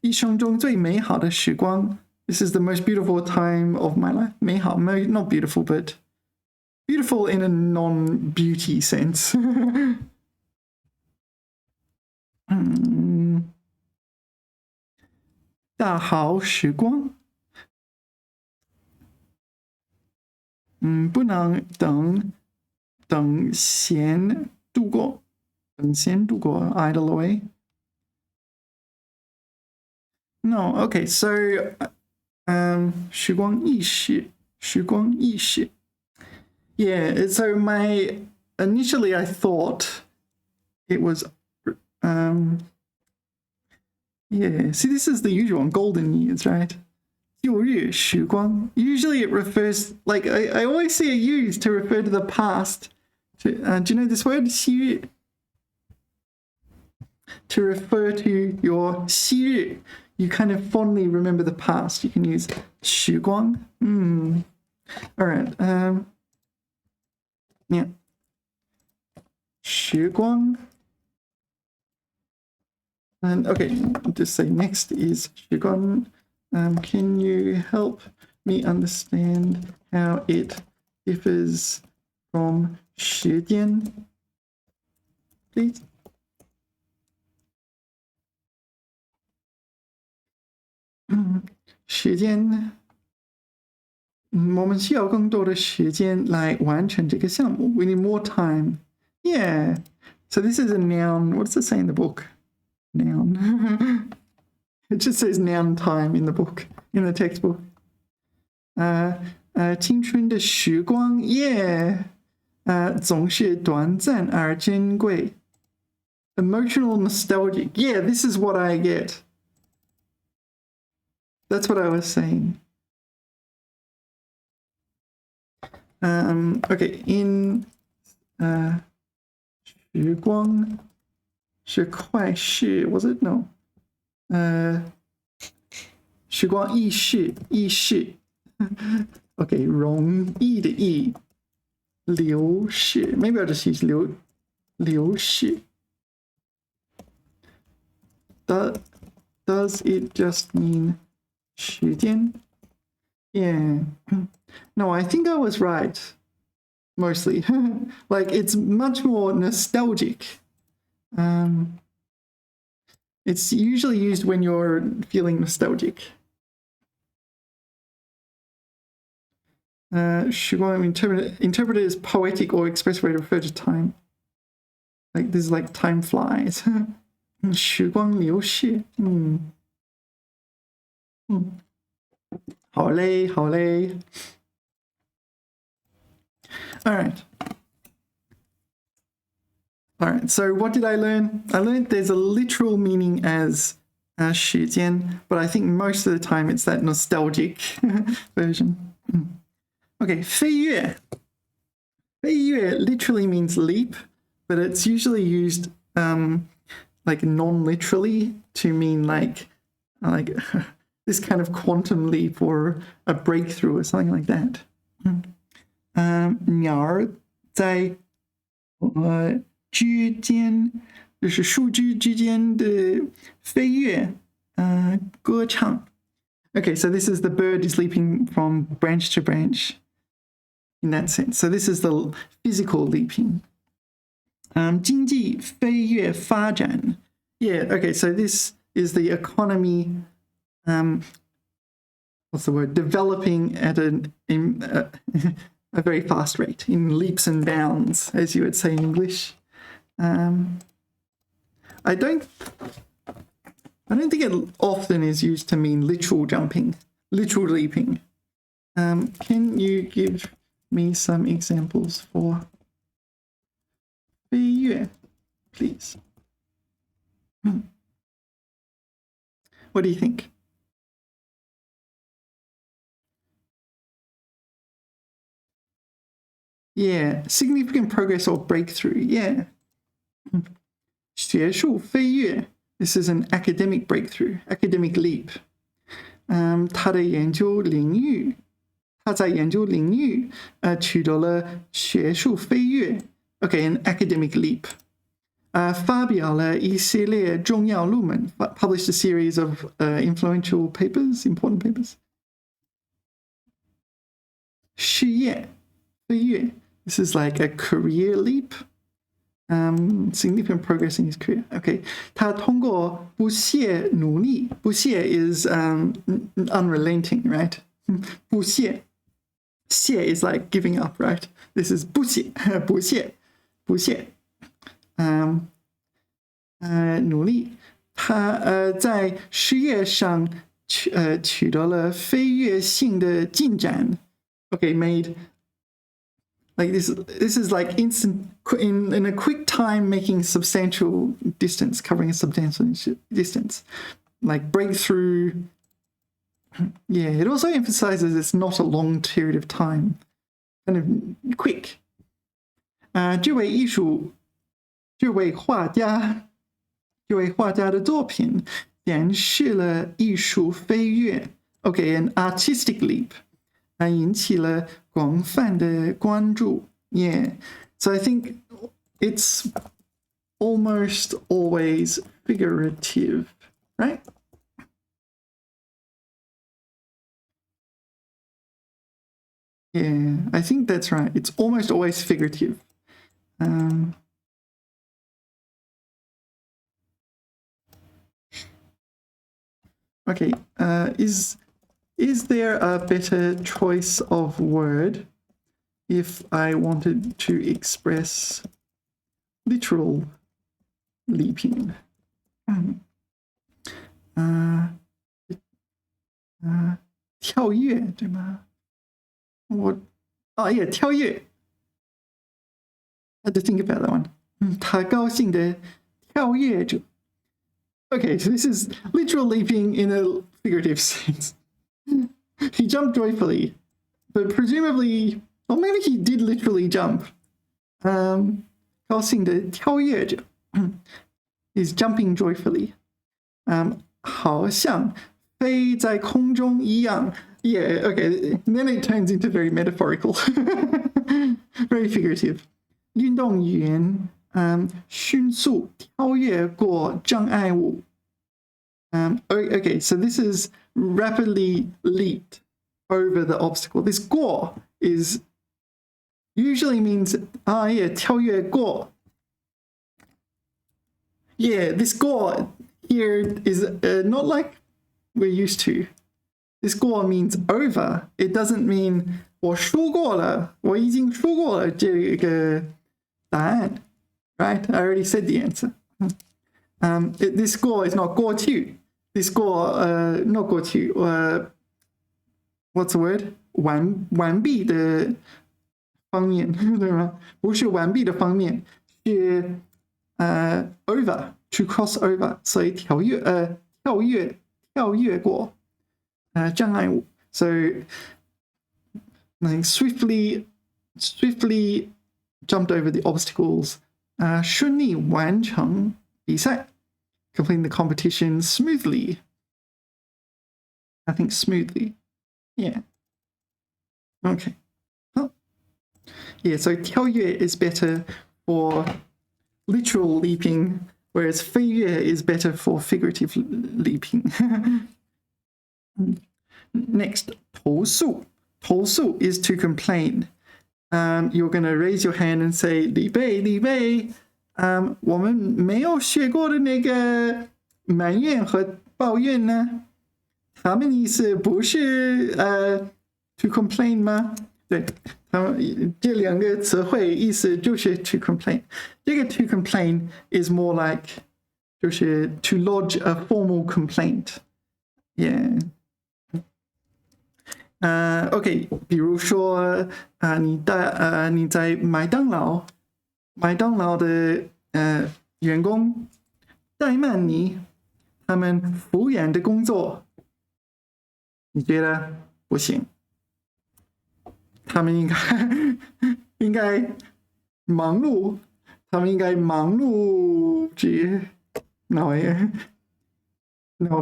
一生中最美好的时光. This is the most beautiful time of my life. 美好, not beautiful, but beautiful in a non-beauty sense. 大好时光。不能等闲度过 idle away. No, okay, so 时光易逝 Yeah, so initially I thought it was yeah, see, this is the usual one, golden years, right? 旧日时光. Usually it refers, like, I always see it used to refer to the past. Do you know this word? 昔日. To refer to your 昔日. You kind of fondly remember the past. You can use 时光. Alright. Yeah. 时光. And okay, I'll just say next is 时光. Can you help me understand how it differs from 时间, please? 时间，我们需要更多的时间来完成这个项目. We need more time. Yeah. So this is a noun. What does it say in the book? Noun. It just says noun time in the book, in the textbook. 青春的时光 Yeah. 总是短暂而珍贵. Emotional nostalgic. Yeah, this is what I get. That's what I was saying. Okay, in 时光是快事 was it? No. 时光易逝 Okay, 容易的易 流逝 Maybe I'll just use 流逝 Does it just mean 时间? Yeah. No, I think I was right. Mostly. Like, it's much more nostalgic. It's usually used when you're feeling nostalgic. 时光 interpreted as poetic or expressive way to refer to time. Like, this is like time flies. 时光流逝 好嘞 Alright. Alright, so what did I learn? I learned there's a literal meaning as 时间, but I think most of the time it's that nostalgic version. Okay, 飞跃飞跃 literally means leap, but it's usually used like non-literally to mean like this kind of quantum leap or a breakthrough or something like that. 鸟儿在枝间，就是树枝之间的飞跃，歌唱。Okay, so this is the bird is leaping from branch to branch in that sense. So this is the physical leaping. 经济飞跃发展. Yeah, okay, so this is the economy, what's the word? Developing at a very fast rate, in leaps and bounds, as you would say in English. I don't think it often is used to mean literal jumping, literal leaping. Can you give me some examples for 飞跃, please? What do you think? Yeah, significant progress or breakthrough. Yeah. 学术飞跃. This is an academic breakthrough, academic leap. 他在研究领域取得了学术飞跃. Okay, an academic leap. 发表了一系列重要论文, published a series of influential papers, important papers. 事业飞跃. This is like a career leap. Significant progress in his career. Okay, 他通过不懈努力. 不懈 is unrelenting, right? 不懈. 懈 is like giving up, right? This is 不懈不懈不懈. 努力. 他在事业上取得了飞跃性的进展. Okay, made like this is like instant in a quick time making substantial distance, covering a substantial distance, like breakthrough. Yeah, it also emphasizes it's not a long period of time, kind of quick. 这位画家的作品显示了艺术飞跃. Okay, an artistic leap. 引起了广泛的关注. Yeah, so I think it's almost always figurative, right? Yeah, I think that's right. It's almost always figurative. Okay, is there a better choice of word if I wanted to express literal leaping? 跳跃对吗? Yeah, 跳跃. I had to think about that one. 他高兴的跳跃着. Okay, so this is literal leaping in a figurative sense. He jumped joyfully, but presumably, or maybe he did literally jump. 高兴的跳跃着. He's jumping joyfully. 好像飞在空中一样. Yeah, okay, and then it turns into very metaphorical. Very figurative. 运动员迅速跳跃过障碍物. Okay, so this is rapidly leaped over the obstacle. This 过 is usually means 跳跃过. Yeah, this 过 here is not like we're used to. This 过 means over. It doesn't mean 我输过了,我已经输过了这个答案. Right? I already said the answer. This 过 is not 过去. This 过 not 过去. What's the word? 完毕的方面对吗？不是完毕的方面，是over, to cross over. 所以跳跃过障碍物. So like swiftly jumped over the obstacles. 顺利完成比赛 completing the competition smoothly. I think smoothly. Yeah. Okay. Oh. Yeah, so 跳跃 is better for literal leaping, whereas 飞跃 is better for figurative leaping. Next, 投诉. 投诉 is to complain. You're going to raise your hand and say, 李贝, 我们没有学过的那个埋怨和抱怨呢？他们意思不是to complain 吗？对，他们这两个词汇意思就是 to complain。这个 to complain is more like 就是 to lodge a formal complaint。Yeah。OK， 比如说你在麦当劳的员工怠慢你，他们服务员的工作，你觉得不行？他们应该忙碌，那我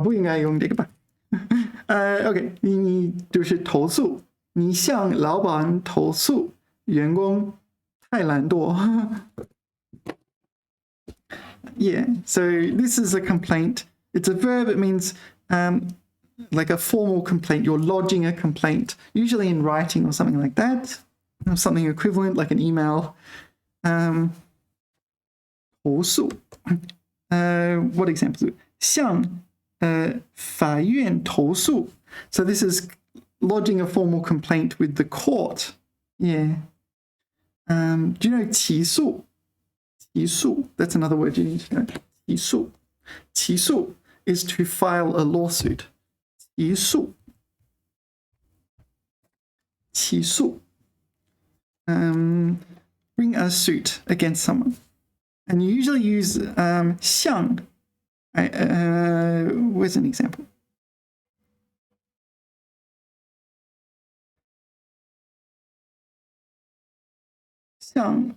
不应该用这个吧？OK， 你就是投诉，你向老板投诉员工太懒惰。Yeah, so this is a complaint. It's a verb. It means like a formal complaint. You're lodging a complaint, usually in writing or something like that, or something equivalent like an email. 投诉 what examples? 向法院投诉. So this is lodging a formal complaint with the court. Yeah. Do you know 起诉? 起诉. That's another word you need to know. 起诉. 起诉 is to file a lawsuit. 起诉. 起诉. Bring a suit against someone. And you usually use 向. Where's an example? 向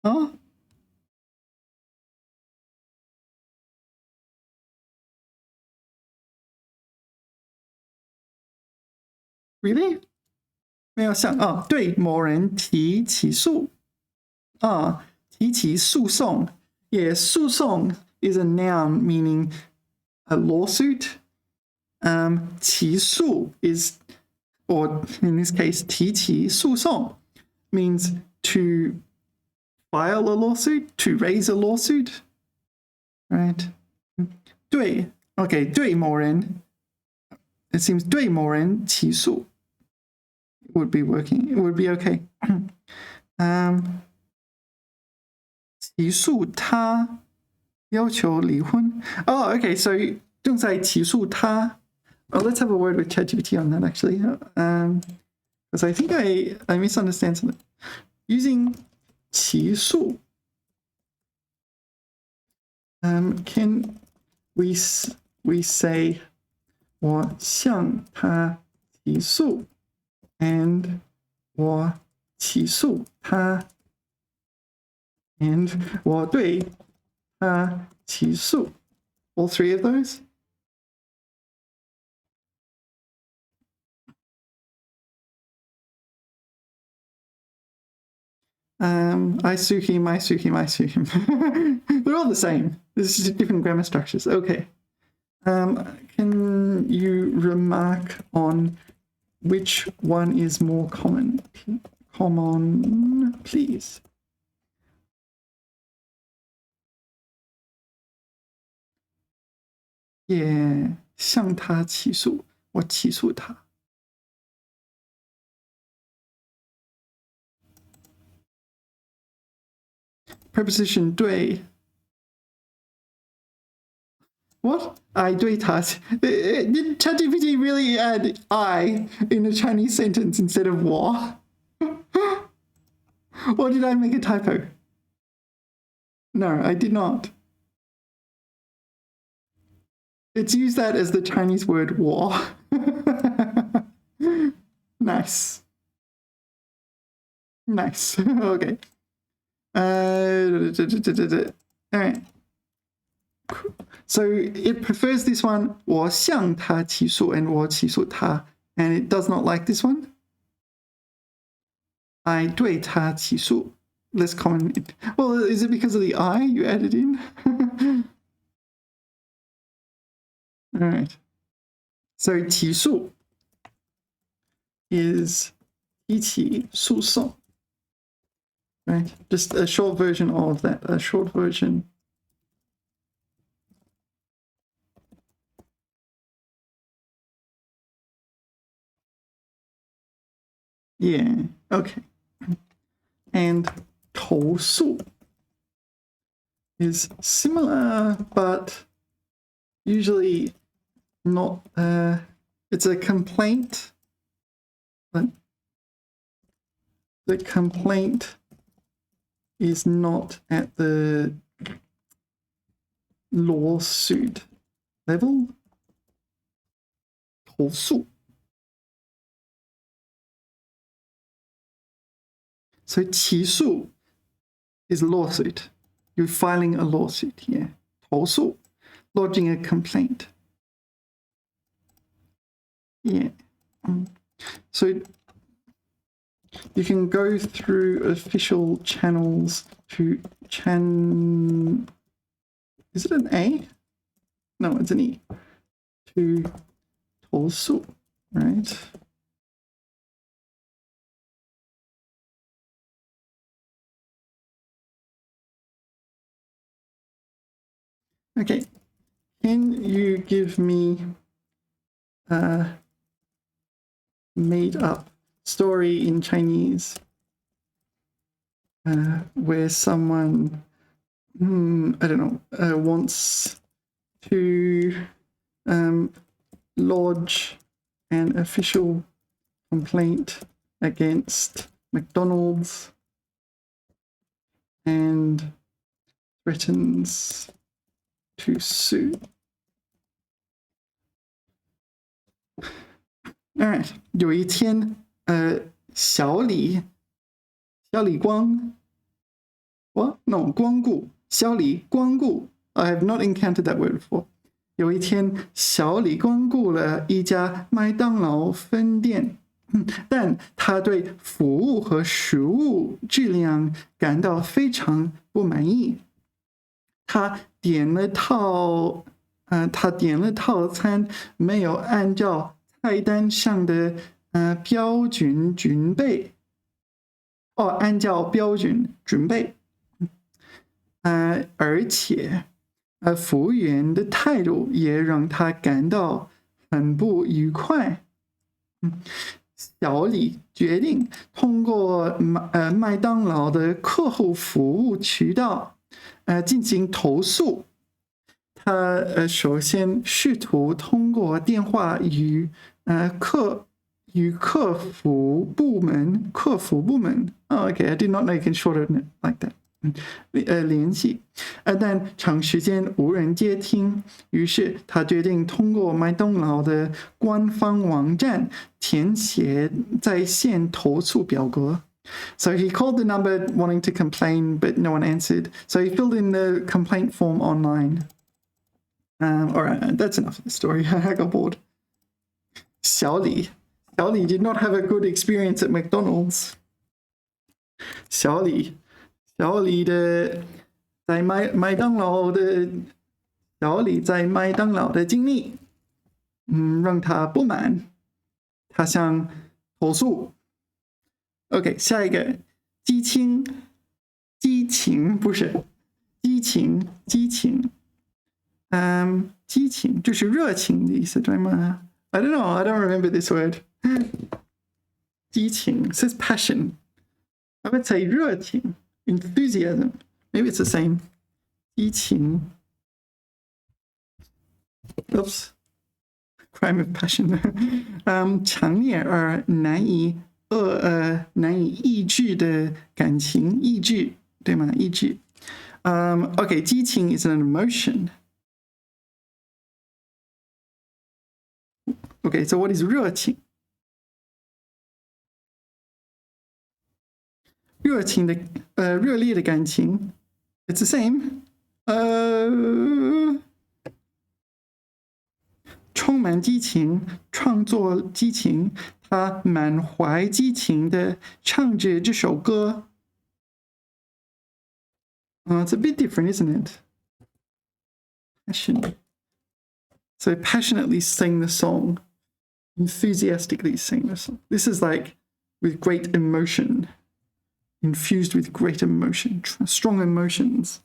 Oh? Really? 没有向对某人提起诉提起诉讼 Yeah, 诉讼 is a noun meaning a lawsuit. 起诉 is, or in this case, 提起诉讼 means to file a lawsuit, to raise a lawsuit. Right? 对 Okay, 对某人 It seems 对某人起诉 would be working. It would be okay. 起诉他要求离婚 Oh, okay, so 正在起诉他 Oh, let's have a word with ChatGPT on that actually. Because I think I misunderstand something. Using 起诉 can we say 我向他起诉 and 我起诉他 and 我对他起诉 All three of those? I sue him. They're all the same. This is different grammar structures. Okay. Can you remark on which one is more common? Common, please. Yeah, 向他起诉，我起诉他。Preposition 对 What? I 对他 Did ChatGPT really add I in a Chinese sentence instead of 我? Or did I make a typo? No, I did not. It's used that as the Chinese word 我. Nice. Nice. Okay. All right. So it prefers this one, 我向他起诉 and 我起诉他, and it does not like this one. I 对他起诉. Less common. Well, is it because of the I you added in? All right. So 起诉 is 提起诉讼. Right? Just a short version of that. A short version. Yeah. Okay. And 投诉 is similar, but usually not. It's a complaint, but the complaint is not at the lawsuit level. 投诉. So 起诉 is lawsuit. You're filing a lawsuit here. 投诉, lodging a complaint. Yeah. So you can go through official channels to is it an A? No, it's an E. To 投诉, right? Okay. Can you give me a made up story in Chinese where someone, I don't know, wants to lodge an official complaint against McDonald's and threatens to sue. All right. 有一天，小李光 what? No, 光顾 小李光顾 I have not encountered that word before. 有一天，小李光顾了一家麦当劳分店，但他对服务和食物质量感到非常不满意。他点了套餐，没有按照菜单上的标准准备。按照标准准备。而且服务员的态度也让他感到很不愉快。小李决定通过麦当劳的客户服务渠道进行投诉。他首先试图通过电话与客服部门okay, I did not know you can shorten it like that. 联系，但长时间无人接听，于是他决定通过麦当劳的官方网站填写在线投诉表格。So he called the number wanting to complain, but no one answered. So he filled in the complaint form online. All right, that's enough of the story. I got bored. 小李 did not have a good experience at McDonald's. 小李的在麦当劳的经历，让他不满，他想投诉。OK， 下一个激情不是激情，激情就是热情的意思，对吗？ I don't know, I don't remember this word. 激情 says passion. I would say 热情 enthusiasm. Maybe it's the same. 激情 Oops. Crime of passion. 强烈而难以抑制的感情，抑制，对吗？抑制。Okay, 激情 is an emotion. Okay, so what is 热情热烈的感情 it's the same 充满激情创作激情他满怀激情的唱着这首歌it's a bit different, isn't it? Passion. So passionately sing the song, enthusiastically sing the song. This is like with great emotion, infused with great emotion, strong emotions.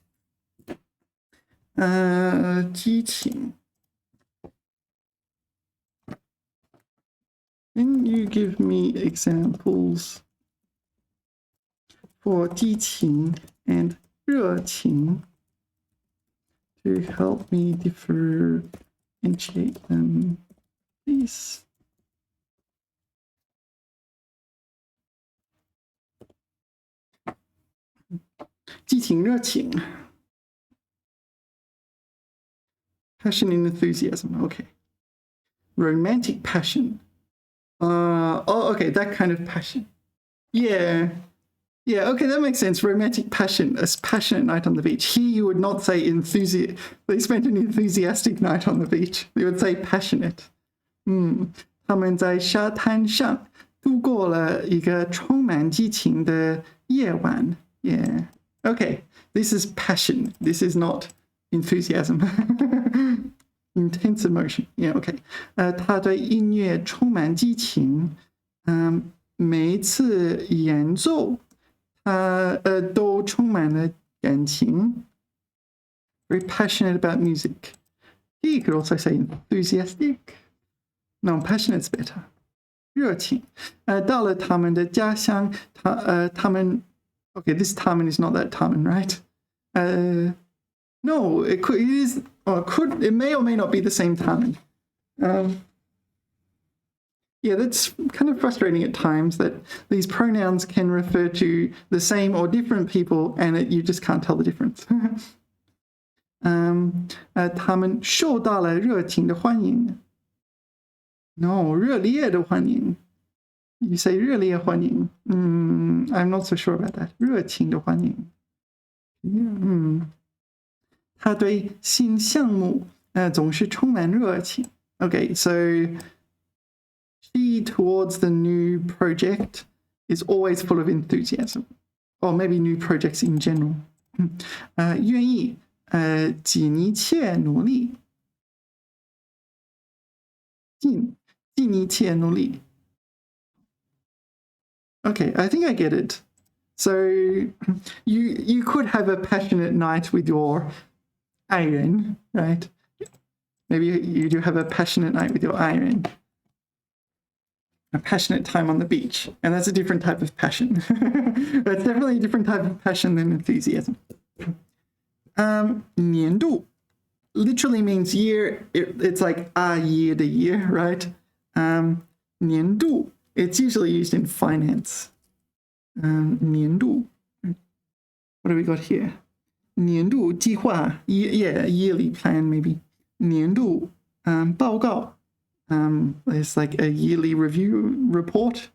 激情. Can you give me examples for 激情 and 热情 to help me differentiate them, please? 激情热情 passion and enthusiasm, okay. Romantic passion. Okay, that kind of passion. Yeah, okay, that makes sense. Romantic passion, a passionate night on the beach. Here you would not say they spent an enthusiastic night on the beach. They would say passionate. 他们在沙滩上度过了一个充满激情的夜晚. Yeah, okay, this is passion. This is not enthusiasm. Intense emotion. Yeah, okay. 他对音乐充满激情。每一次演奏，他都充满了感情。Very passionate about music. You could also say enthusiastic. No, passionate's better. 热情。到了他们的家乡，他们 Okay, this Taman is not that Taman, right? No, it is, or it may or may not be the same Taman. Yeah, that's kind of frustrating at times that these pronouns can refer to the same or different people and you just can't tell the difference. 他们受到了热情的欢迎。No, 热烈的欢迎。You say 热烈欢迎。I'm not so sure about that. 热情的欢迎。他对新项目总是充满热情。Okay, so she towards the new project is always full of enthusiasm, or maybe new projects in general. 愿意尽一切努力。尽一切努力。Okay, I think I get it. So you could have a passionate night with your 爱人, right? Maybe you do have a passionate night with your 爱人. A passionate time on the beach. And that's a different type of passion. That's definitely a different type of passion than enthusiasm. 年度 literally means year. It's like a year the year, right? 年度 it's usually used in finance. 年度 what do we got here? 年度计划 yeah, yearly plan maybe. 年度报告 it's like a yearly review report.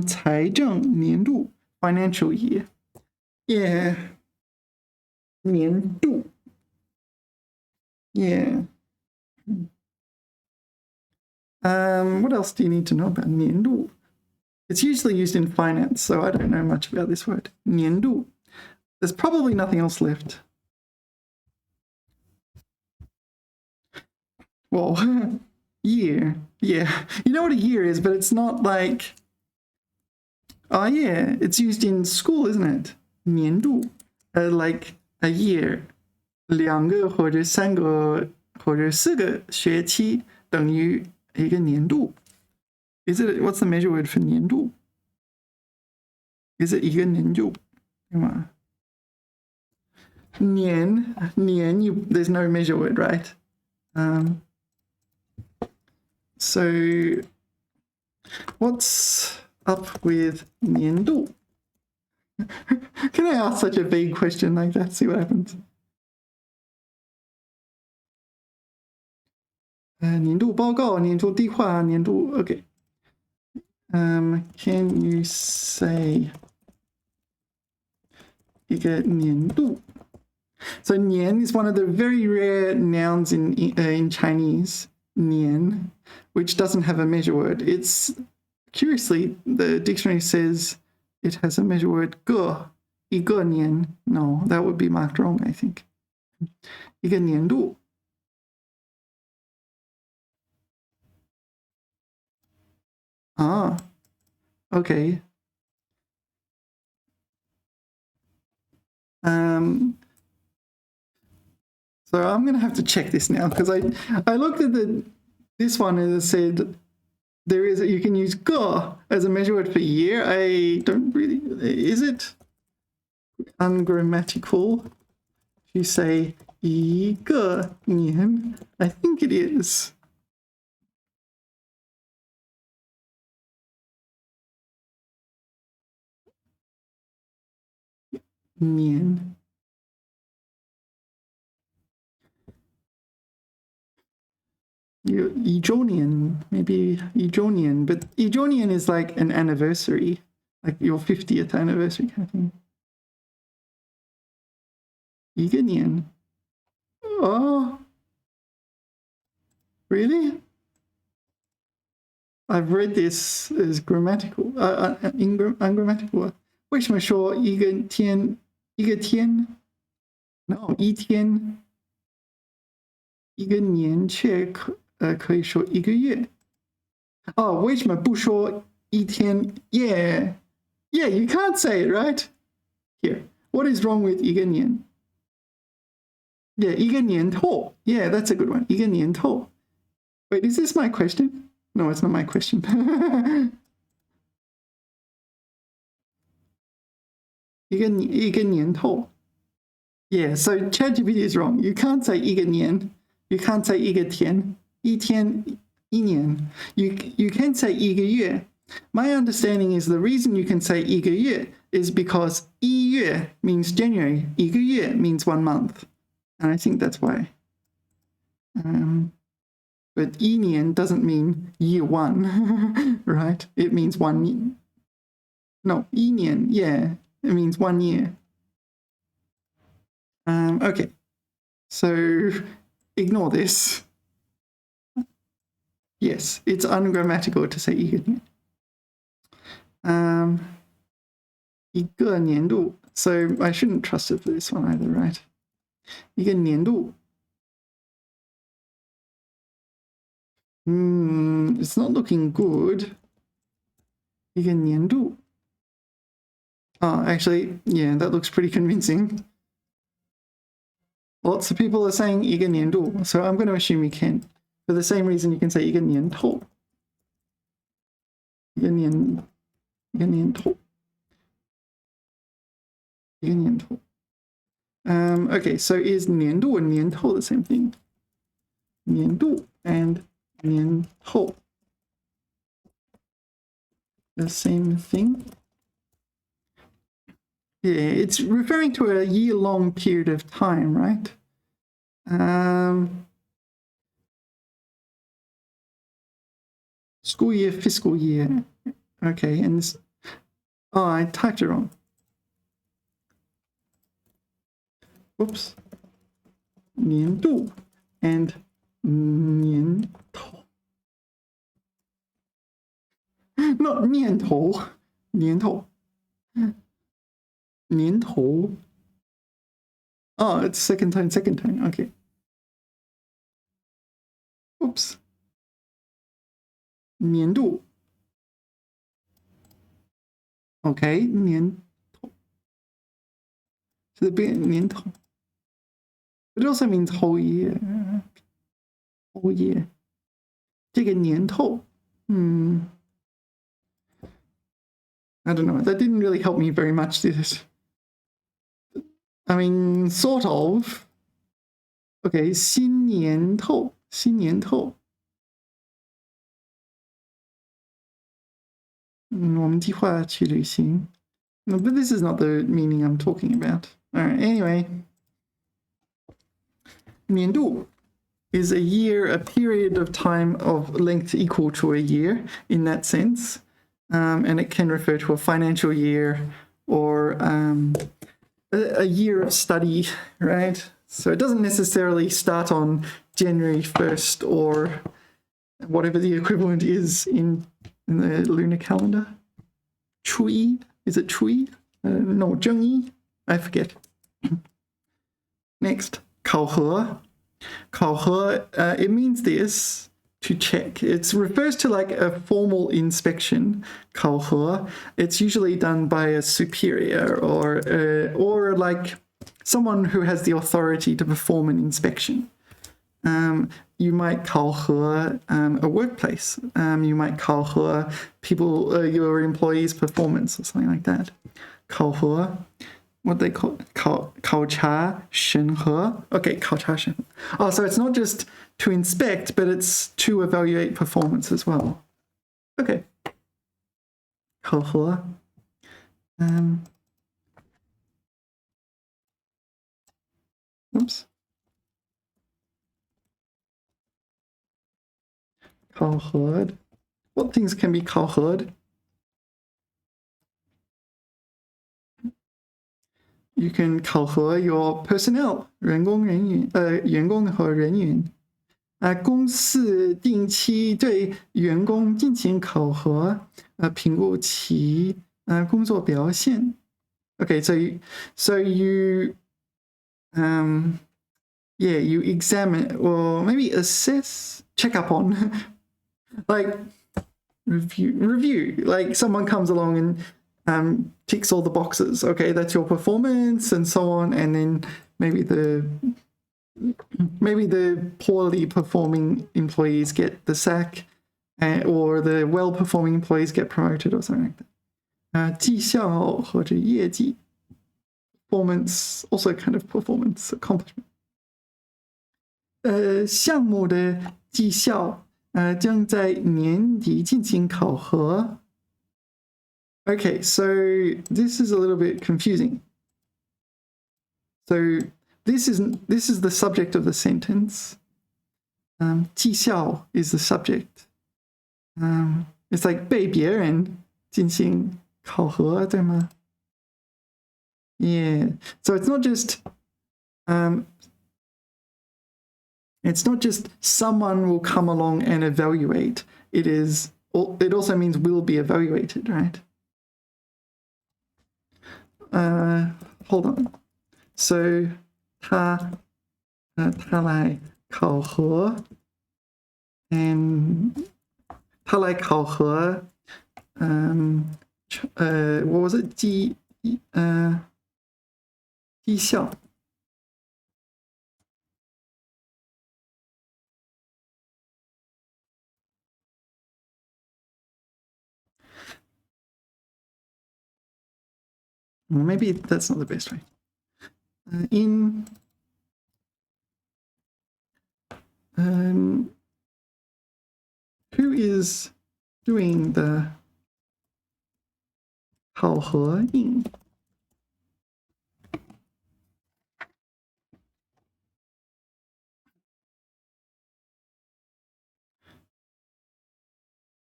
财政年度 financial year. Yeah. 年度 yeah. What else do you need to know about 年度? It's usually used in finance, so I don't know much about this word. 年度. There's probably nothing else left. Well, year. Yeah. You know what a year is, but it's not like... Oh, yeah. It's used in school, isn't it? 年度. Like a year. 2个或者3个或者4个学期等于一个年度。Is it, what's the measure word for 年度? Is it 一个年度? 对吗？年 there's no measure word, right? So what's up with 年度? Can I ask such a vague question like that? See what happens. 年度报告、年度计划、年度 okay. Can you say 一个年度. So 年 is one of the very rare nouns in Chinese, 年, which doesn't have a measure word. It's curiously, the dictionary says it has a measure word 个, 一个年. No, that would be marked wrong, I think. 一个年度. Ah, okay. So I'm going to have to check this now because I looked at this one and it said you can use 个 as a measure word for year. I don't really, is it ungrammatical to say 一个年? I think it is. Nian. Ejonian, maybe Ejonian, but Ejonian is like an anniversary, like your 50th anniversary kind of thing. 一个年. Oh, really? I've read this as grammatical, ungrammatical. 为什么说一个天? No, 一天. 一个年却可以说一个月. Oh, 为什么不说一天? Yeah, you can't say it, right? Here, what is wrong with 一个年? Yeah, 一个年头. Yeah, that's a good one. 一个年头. Wait, is this my question? No, it's not my question. 一个年头. Yeah, so ChatGPT is wrong. You can't say 一个年. You can't say 一个天. 一天, 一年. You can say 一个月. My understanding is the reason you can say 一个月 is because 一月 means January. 一个月 means 1 month. And I think that's why. But 一年 doesn't mean year 1, right? It means 1 year. No, 一年, yeah, it means 1 year. Okay, so ignore this. Yes, it's ungrammatical to say 一个年. 一个年度. So I shouldn't trust it for this one either, right? 一个年度. It's not looking good. 一个年度. Oh, actually, yeah, that looks pretty convincing. Lots of people are saying 一个年度, so I'm going to assume you can. For the same reason you can say 一个年头. 一个年头. 一个年头. Okay, so is 年度and 年头 the same thing? 年度 and 年头 the same thing? Yeah, it's referring to a year-long period of time, right? School year, fiscal year. Okay, and this... Oh, I typed it wrong. Whoops. 年度 and 年头. Not 年头. 年头. 年头. Oh, it's second tone. Okay. Oops. 年度. Okay, 年头. So the big 年头. But it also means whole year. Whole year. 这个年头. I don't know. That didn't really help me very much, did it? I mean, sort of. Okay, 新年头. 新年头. 我们计划去旅行. No, but this is not the meaning I'm talking about. Alright, anyway. 年度 is a year, a period of time of length equal to a year in that sense. And it can refer to a financial year or a year of study, right? So it doesn't necessarily start on January 1st or whatever the equivalent is in the lunar calendar. Chui? Is it Chui? No, Zhengyi? I forget. Next, 考核. 考核, it means this, to check. It refers to like a formal inspection. 考核. It's usually done by a superior or like someone who has the authority to perform an inspection. You might 考核 a workplace. You might 考核 your employees' performance or something like that. 考核, what they call it? 考察审核. Okay, 考察审核. Oh, so it's not just to inspect, but it's to evaluate performance as well. Okay. 考核. Oops. 考核. What things can be 考核? You can 考核 your personnel, 员工和人员。公司定期对员工进行考核，评估其工作表现。Okay, so you you examine or maybe assess, check up on, like review. Like someone comes along and ticks all the boxes. Okay, that's your performance and so on, and then maybe the poorly performing employees get the sack, or the well-performing employees get promoted or something like that. 绩效或者业绩 performance, also kind of performance accomplishment. 项目的绩效将在年底进行考核. Okay, so this is a little bit confusing. So this is the subject of the sentence. 绩效 is the subject. It's like 被别人进行考核，对吗？ Yeah. So it's not just someone will come along and evaluate. It also means will be evaluated, right? Hold on. So 他来考核 and 他来考核 what was it? 绩效 Well, maybe that's not the best way. Who is doing the 考核印?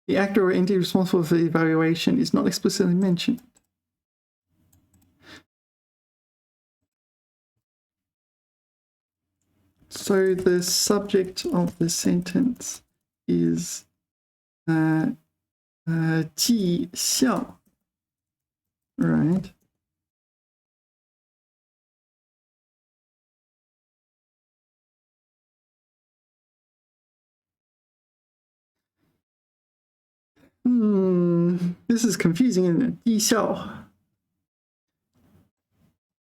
The actor or entity responsible for the evaluation is not explicitly mentioned. So the subject of the sentence is 绩效, right? This is confusing, isn't it? 绩效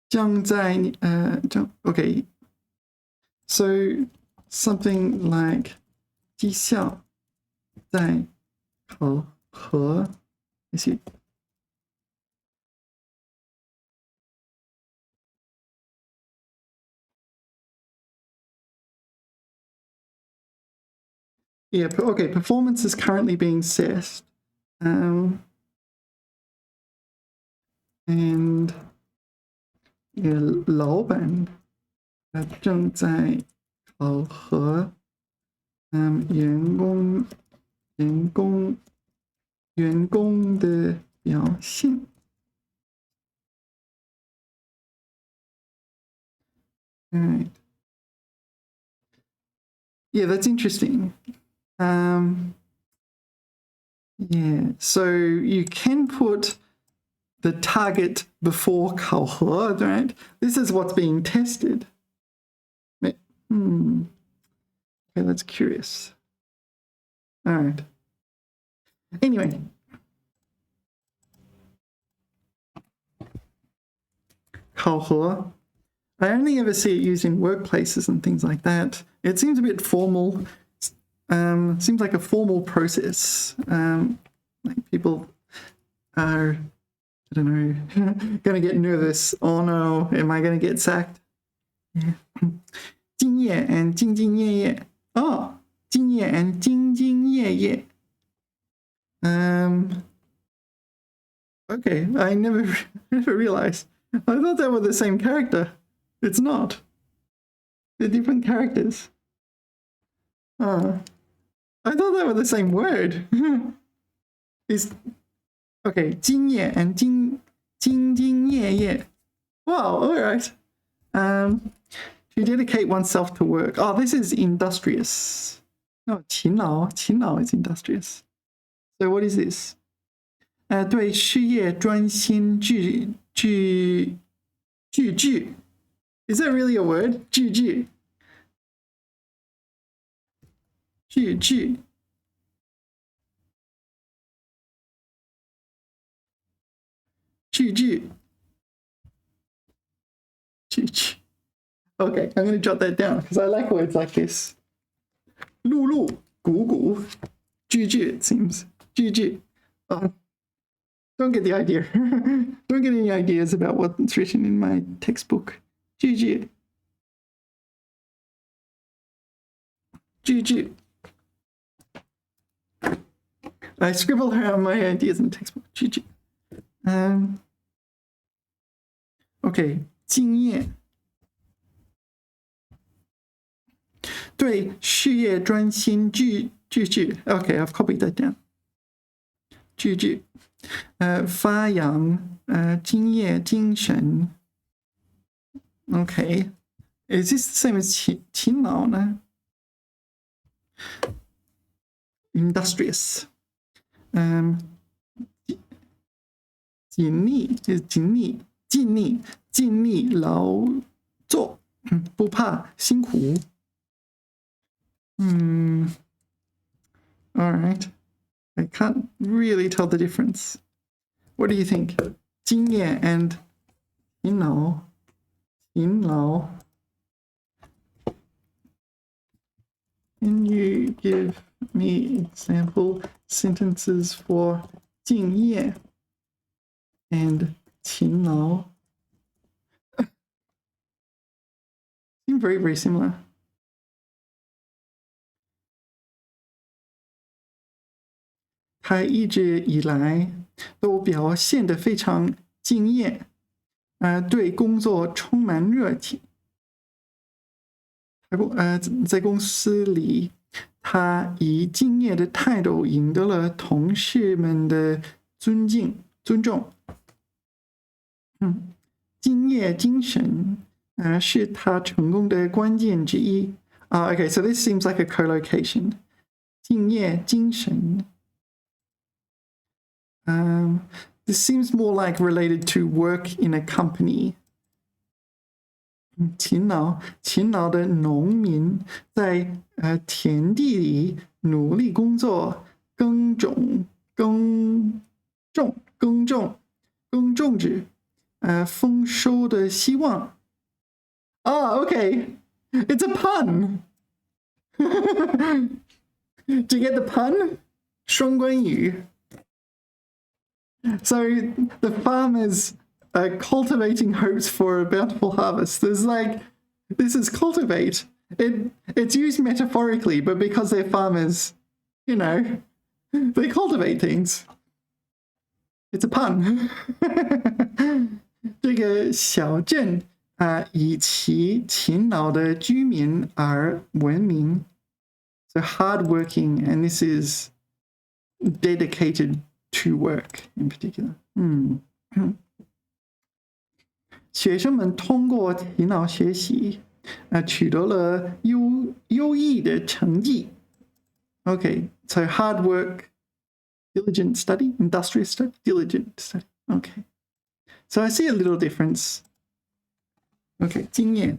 将在okay. So something like 绩效在考核 is it? Yeah, okay, performance is currently being assessed. And 老板正在考核员工的表现. All right. Yeah, that's interesting. Yeah, so you can put the target before 考核, right? This is what's being tested. Okay, that's curious. All right. Anyway. 考核. I only ever see it used in workplaces and things like that. It seems a bit formal. Seems like a formal process. Like people are, I don't know, going to get nervous. Oh no, am I going to get sacked? Yeah. 敬业 and 兢兢业业. Oh, 敬业 and 兢兢业业. Okay, I never realized. I thought they were the same character. It's not. They're different characters. I thought they were the same word. It's okay. 敬业 and 兢兢业业. Wow. All right. To dedicate oneself to work. Oh, this is industrious. No, 勤劳. 勤劳 is industrious. So what is this? 对事业专心致志. Is that really a word? 致志. 致志. Okay, I'm going to jot that down because I like words like this. 碌碌, 鼓鼓, 致志, it seems. 致志. Don't get the idea. Don't get any ideas about what's written in my textbook. 致志. 致志. I scribble around my ideas in the textbook. 致志. Okay, 敬业. 对事业专心致志. Okay, I've copied that down. 致志. 发扬敬业精神. Okay. Is this the same as 勤劳呢? Industrious. 尽力 is 尽力. 尽力劳作. 不怕辛苦. All right. I can't really tell the difference. What do you think? 敬业 and 勤劳. 勤劳. Can you give me example sentences for 敬业 and 勤劳? Seem very, very similar. 他一直以来都表现得非常敬业，对工作充满热情。在公司里，他以敬业的态度赢得了同事们的尊重。敬业精神是他成功的关键之一。Okay, so this seems like a collocation. 敬业精神。This seems more like related to work in a company. 勤劳的农民在田地里努力工作，耕种植，丰收的希望。Okay, it's a pun. Do you get the pun? 双关语。So the farmers are cultivating hopes for a bountiful harvest. There's like, this is cultivate. It's used metaphorically, but because they're farmers, you know, they cultivate things. It's a pun. 这个小镇以其勤劳的居民而闻名. So hardworking, and this is dedicated to work in particular. 学生们通过勤劳学习，取得了优异的成绩。Okay, so hard work, diligent study, industrious study, diligent study. Okay, so I see a little difference. Okay, 经验，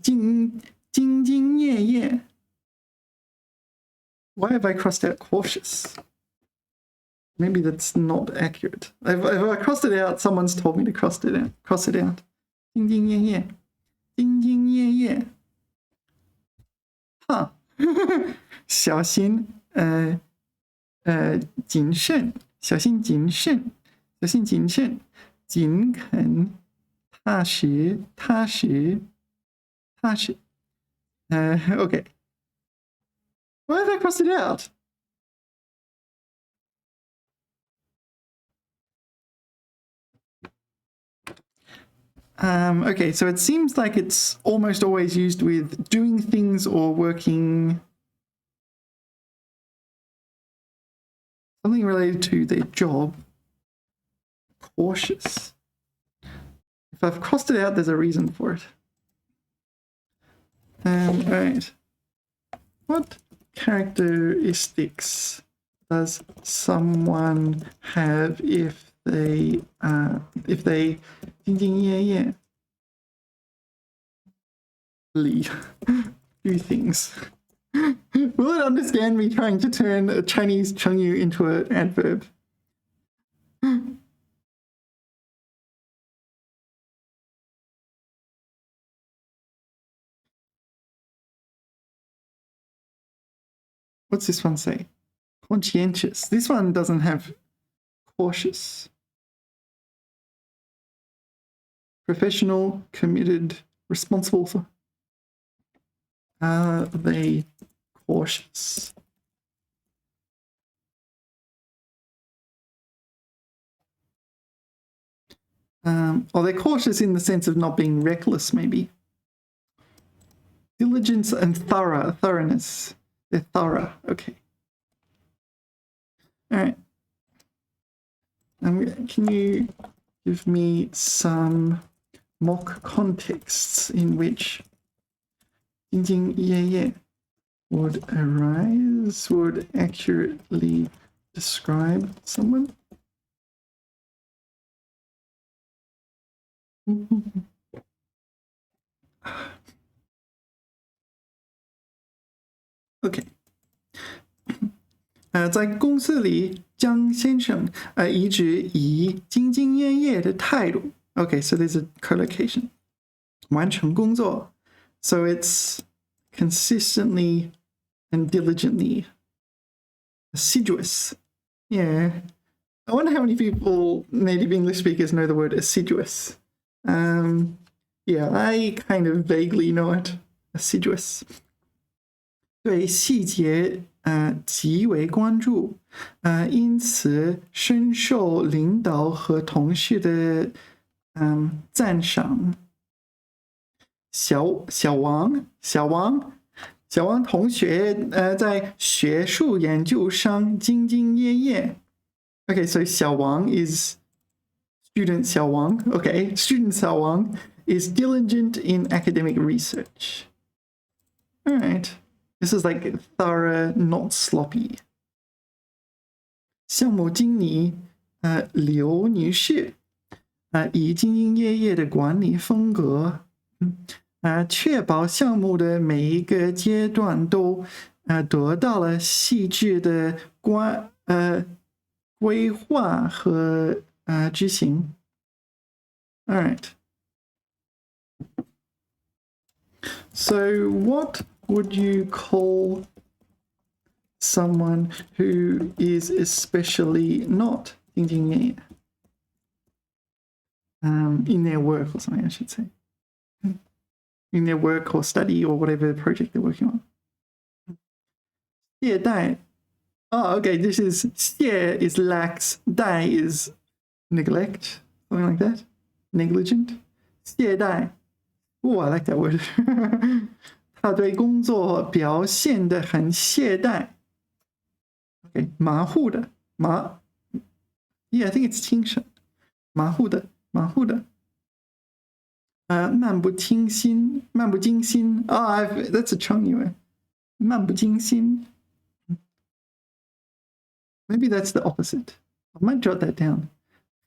兢兢业业。Why have I crossed out cautious? Maybe that's not accurate. If I crossed it out, someone's told me to cross it out. Cross it out. 兢兢业业，兢兢业业。哈，小心，谨慎，小心谨慎，小心谨慎，勤恳，踏实，踏实，踏实。Okay. Why have I crossed it out? Okay, so it seems like it's almost always used with doing things or working something related to their job. Cautious. If I've crossed it out, there's a reason for it. All right. What characteristics does someone have if they 兢兢业业 do things? Will it understand me trying to turn a Chinese chengyu into an adverb? What's this one say? Conscientious. This one doesn't have cautious. Professional, committed, responsible for. Are they cautious? Or they're cautious in the sense of not being reckless, maybe. Diligence and thoroughness. They're thorough. Okay. All right. Can you give me some mock contexts in which 兢兢业业 would arise, would accurately describe someone? Okay. 在公司里，江先生一直以兢兢业业的态度。Okay, so there's a collocation. 完成工作 So it's consistently and diligently assiduous. Yeah. I wonder how many people, native English speakers, know the word assiduous. Yeah, I kind of vaguely know it. Assiduous. 对细节极为关注，因此深受领导和同事的赞赏。小王同学在学术研究上兢兢业业。Okay, so 小王 is student 小王. Okay, student 小王 is diligent in academic research. All right. This is like thorough, not sloppy. 项目经理刘女士以兢兢业业的管理风格确保项目的每一个阶段都得到了细致的规划和执行。All right. So what would you call someone who is especially not 兢兢业业 in their work or something, I should say. In their work or study or whatever project they're working on. 懈怠 Oh, okay, this is 懈 is lax, 怠 is neglect, something like that. Negligent. 懈怠 Oh, I like that word. 他对工作表现得很懈怠。Okay, 马虎的 Yeah, I think it's 轻省。马虎的。漫不经心，漫不经心. Oh, that's a 成语. 漫不经心. Maybe that's the opposite. I might jot that down.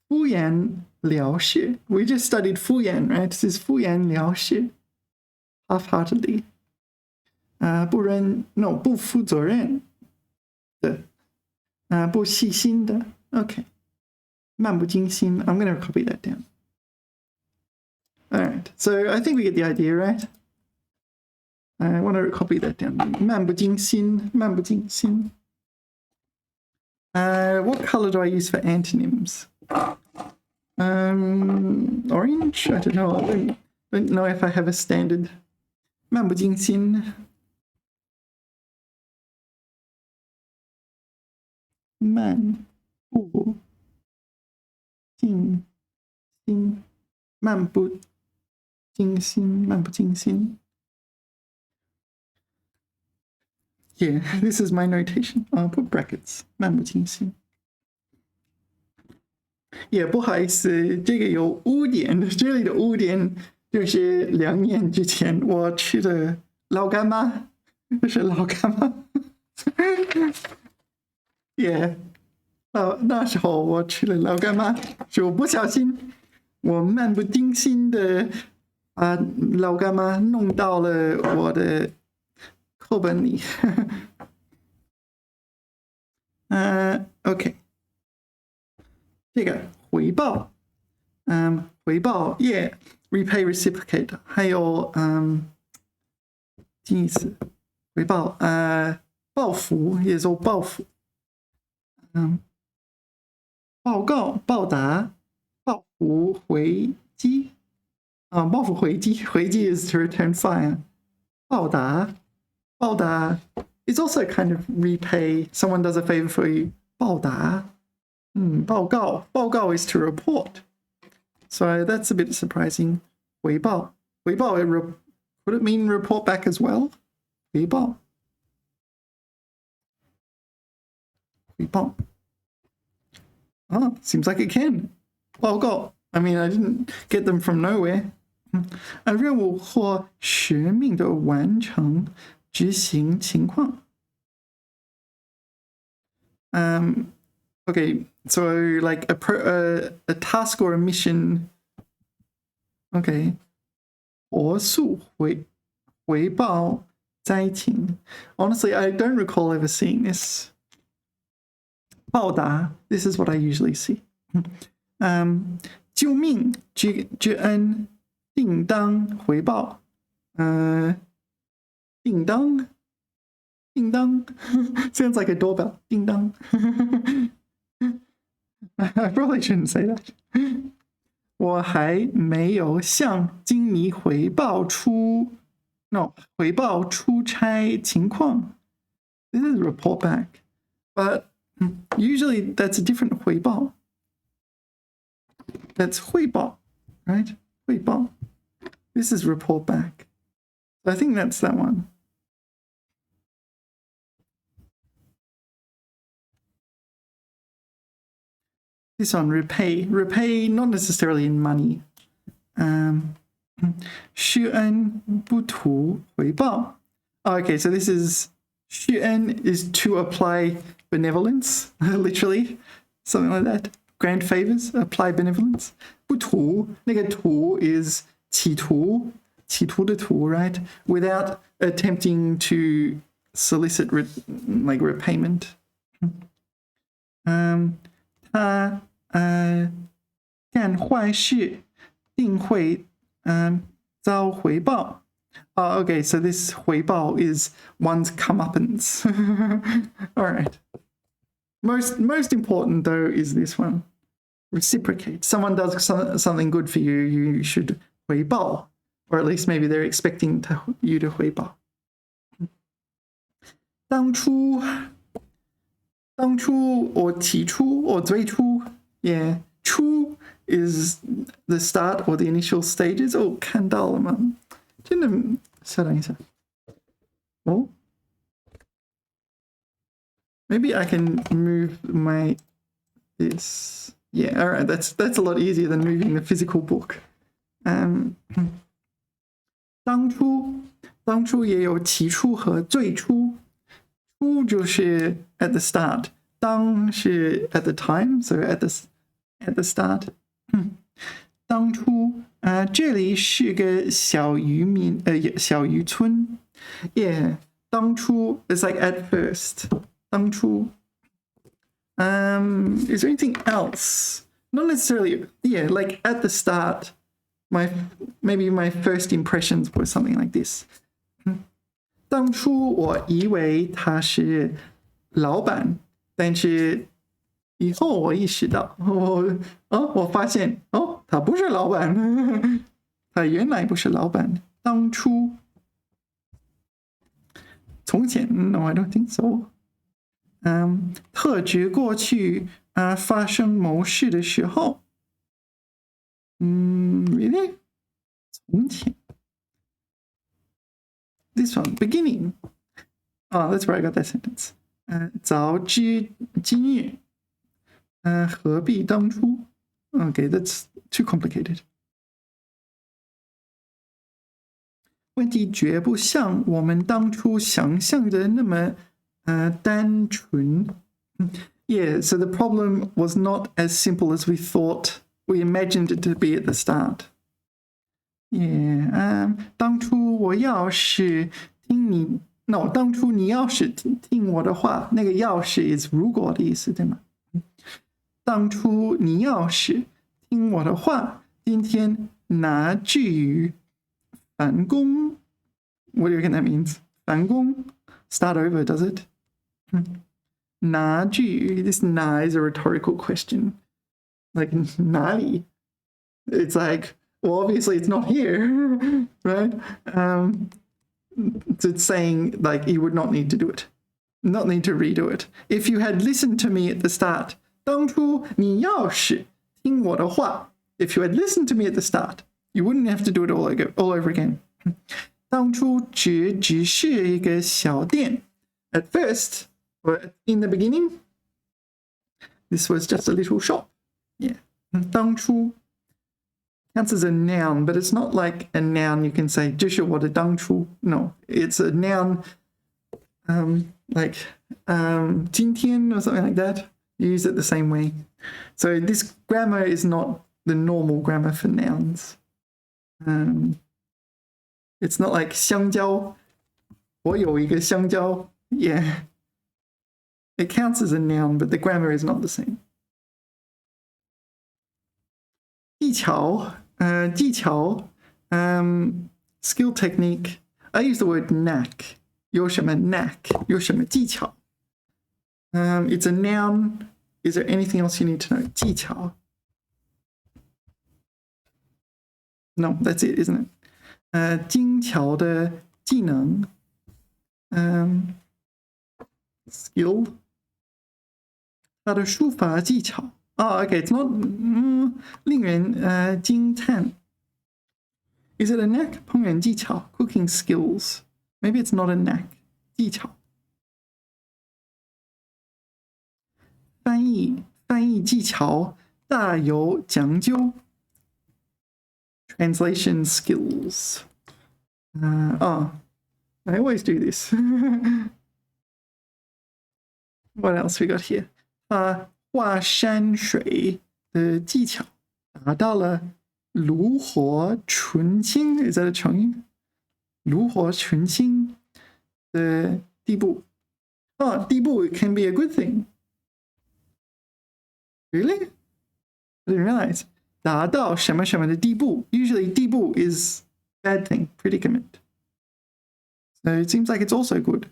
敷衍了事. We just studied 敷衍, right? This is 敷衍了事. Half-heartedly. 不负责任的. 不细心的. Okay. 漫不经心. I'm going to copy that down. All right. So I think we get the idea, right? I want to copy that down. 漫不经心, 漫不经心. What color do I use for antonyms? Orange? I don't know. I don't know if I have a standard. 漫不经心. 漫不经心. 漫不经心. 漫不经心. Yeah, this is my notation. I'll put brackets. 漫不经心. 也不好意思，这个有污点。这里的污点就是2年之前我去的老干妈，就是老干妈。Yeah， 那时候我去了老干妈，就不小心，我漫不经心的把老干妈弄到了我的课本里。OK， 这个回报，回报 ，repay reciprocate， 还有近义词回报，报复也说报复，报告、报答、报复、回击，报复回击，回击 is to return fire， 报答。报答 is also kind of repay. Someone does a favor for you. 报答. 报告. 报告 is to report. So that's a bit surprising. 回报. 回报 would it mean report back as well? 回报. 回报. Seems like it can. 报告. I mean, I didn't get them from nowhere. 任务或使命的完成执行情况. Okay, so like a task or a mission. Okay. 火速回报灾情. Honestly, I don't recall ever seeing this. 报答, this is what I usually see. 救命之恩定当回报. 叮当 sounds like a doorbell. 叮当 I probably shouldn't say that. 我还没有向经理汇报出差情况. This is report back. But usually that's a different 汇报. That's 汇报, right? 汇报. This is report back. So I think that's that one. This one, repay. Repay, not necessarily in money. 施恩不图回报. Okay, so this is 施恩 is to apply benevolence, literally, something like that. Grant favors, apply benevolence. 不图, 那个图 is 企图的图, right? Without attempting to solicit like repayment. 他干坏事定会遭回报. Okay, so this 回报 is one's comeuppance. All right. Most important though is this one. Reciprocate. Someone does something good for you, you should 回报. Or at least maybe they're expecting you to 回报. 当初 or 起初 or 最初. Yeah, 初 is the start or the initial stages. Oh, 看到了吗？真的稍等一下。Oh, maybe I can move this. Yeah, all right. That's a lot easier than moving the physical book. 当初也有起初和最初，初就是 at the start， 当是 at the time， so at the start。当初这里是个小渔村 ，yeah， 当初 is like at first， 当初。Is there anything else? Not necessarily, yeah, like at the start, maybe my first impressions were something like this. 当初我以为他是老板，但是以后我意识到，我发现，他不是老板，他原来不是老板。当初，从前 ，No, I don't think so. 特指过去发生某事的时候，really 从前 this one beginning that's where I got that sentence 早知今日何必当初 okay that's too complicated 问题绝不像我们当初想象的那么单纯 Yeah, so the problem was not as simple as we thought. We imagined it to be at the start. Yeah, 当初我要是听你 No, 当初你要是听我的话，那个要是 is 如果的意思，对吗？当初你要是听我的话，今天哪至于反攻 What do you reckon that means? 反攻 Start over, does it? 哪至于 This 哪 is a rhetorical question. Like 哪里 It's like, well, obviously it's not here, right? It's saying like you would not need to do it. Not need to redo it. If you had listened to me at the start, 当初你要是听我的话 If you had listened to me at the start, you wouldn't have to do it all over again. 当初只是一个小店 At first, or in the beginning, this was just a little shop. Yeah. 当初 counts as a noun, but it's not like a noun you can say 这是我的当初 No, it's a noun like 今天 or something like that. You use it the same way. So this grammar is not the normal grammar for nouns. It's not like 香蕉我有一个香蕉 Yeah. It counts as a noun, but the grammar is not the same. 技巧 skill technique. I use the word knack. 有什么 knack? 有什么技巧? It's a noun. Is there anything else you need to know? 技巧 No, that's it, isn't it? 精巧的技能 skill 他的书法技巧 okay, it's not 令人惊叹 Is it a knack? 烹饪技巧 cooking skills. Maybe it's not a knack. 技巧翻译技巧大有讲究 Translation skills. I always do this. What else we got here? 画山水的技巧达到了炉火纯青 Is that a 成语？炉火纯青的地步。地步 can be a good thing. Really? I didn't realize. 达到什么什么的地步 Usually 地步 is bad thing, predicament. So it seems like it's also good.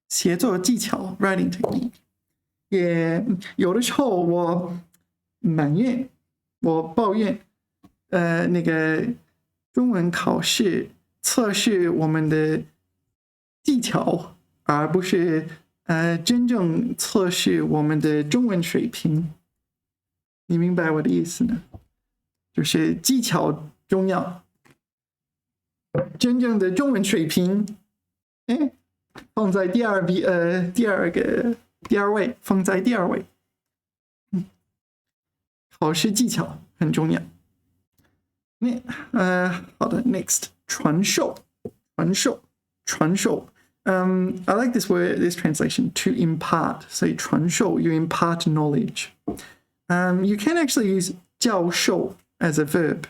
写作技巧 writing technique 也有的时候我埋怨我抱怨那个中文考试测试我们的技巧而不是真正测试我们的中文水平你明白我的意思呢就是技巧重要真正的中文水平放在第二位放在第二位考试技巧很重要。好的 ，next 传授。I like this word, this translation, to impart. So 传授, you impart knowledge. You can actually use 教授 as a verb.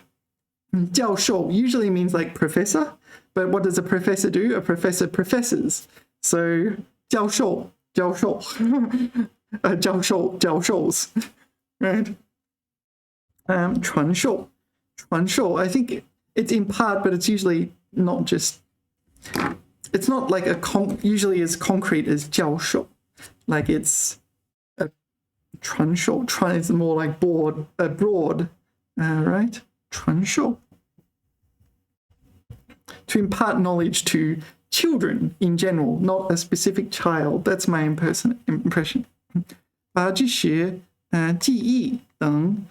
教授 usually means like professor, but what does a professor do? A professor professors. So 教授 教授 right? 传授 I think it's in part, but it's usually not just, it's not like usually as concrete as 教授. Like it's a 传授 is more like broad, right? 传授 to impart knowledge to children in general, not a specific child. That's my impression. 把知识、记忆等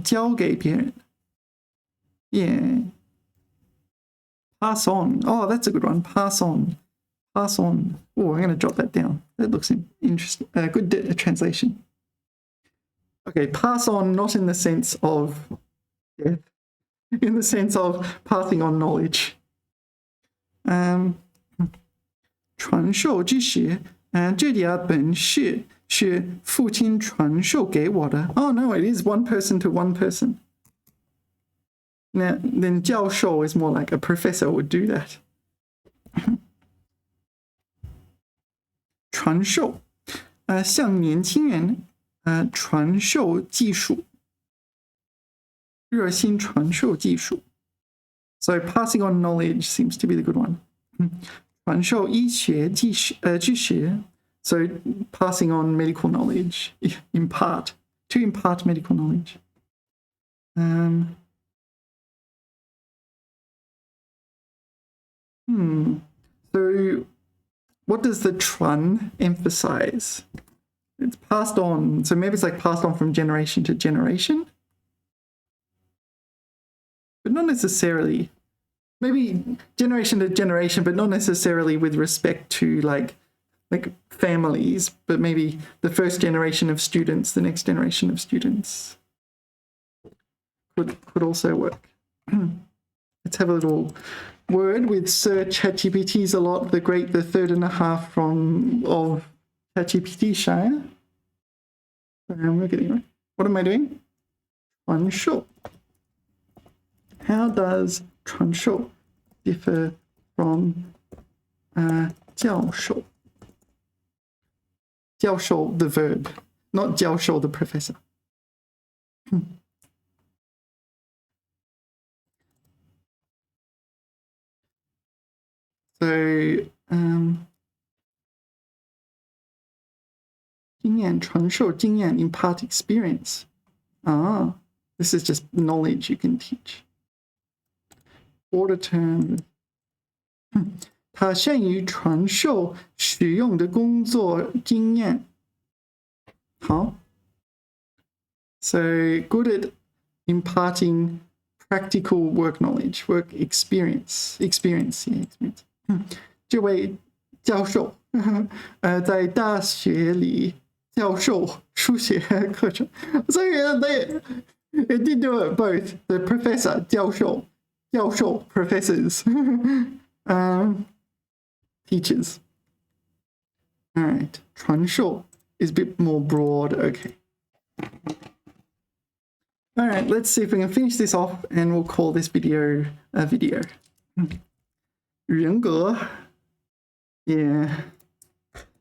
交给别人。Yeah. Pass on. Oh, that's a good one. Pass on. Oh, I'm going to jot that down. That looks interesting. Good translation. Okay, pass on, not in the sense of death, in the sense of passing on knowledge. 传授知识，这点本事是父亲传授给我的。Oh no, it is one person to one person. Now, then 教授 is more like a professor would do that. 传授，向年轻人传授技术，热心传授技术。So passing on knowledge seems to be the good one. 传授医学知识 so passing on medical knowledge, to impart medical knowledge. So what does the 传 emphasize? It's passed on. So maybe it's like passed on from generation to generation. But not necessarily. Maybe generation to generation, but not necessarily with respect to like families, but maybe the first generation of students, the next generation of students could also work. Let's have a little word with Sir ChatGPT's a lot, the 3.5 of ChatGPT Shire. We're getting right. What am I doing? 传授. How does 传授 differ from 教授? 教授 the verb, not 教授 the professor. So 经验传授经验 impart experience. This is just knowledge you can teach. Order term. 他善于传授使用的工作经验。好。So good at imparting practical work knowledge, work experience. Experience. 这位教授在大学里教授书写课程。So it did do it both. The professor 教授 professors. Teachers. All right. 传授 is a bit more broad. Okay. All right. Let's see if we can finish this off, and we'll call this video a video. 人格. Yeah.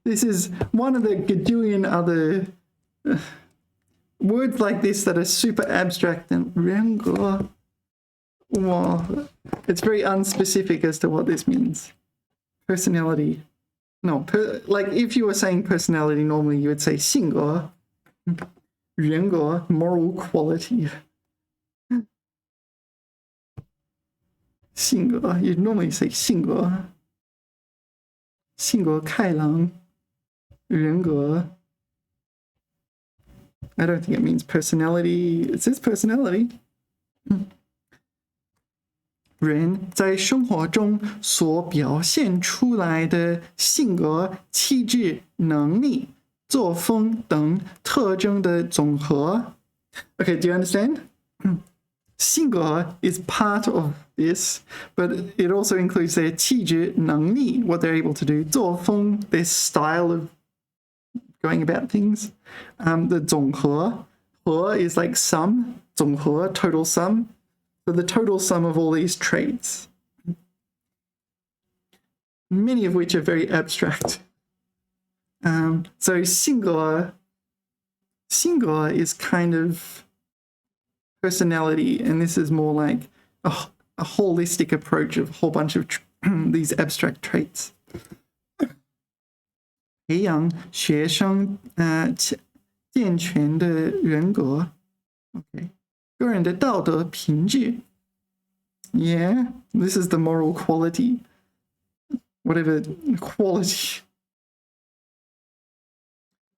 This is one of the gajillion other words like this that are super abstract and 人格. Well, it's very unspecific as to what this means. Personality. No, like if you were saying personality, normally you would say 性格, 人格, moral quality. 性格, you'd normally say 性格. 性格开朗, 人格. I don't think it means personality. It says personality. 人在生活中所表现出来的性格、气质、能力、作风等特征的总和。Okay, do you understand? 性格 is part of this, but it also includes their 气质能力, what they're able to do, 作风, their style of going about things. The 总和 is like sum, 总和 total sum. So the total sum of all these traits, many of which are very abstract. So 性格 is kind of personality, and this is more like a holistic approach of a whole bunch of these abstract traits. 培养学生健全的人格 ，OK， 个人的道德品质 ，Yeah, this is the moral quality, whatever quality.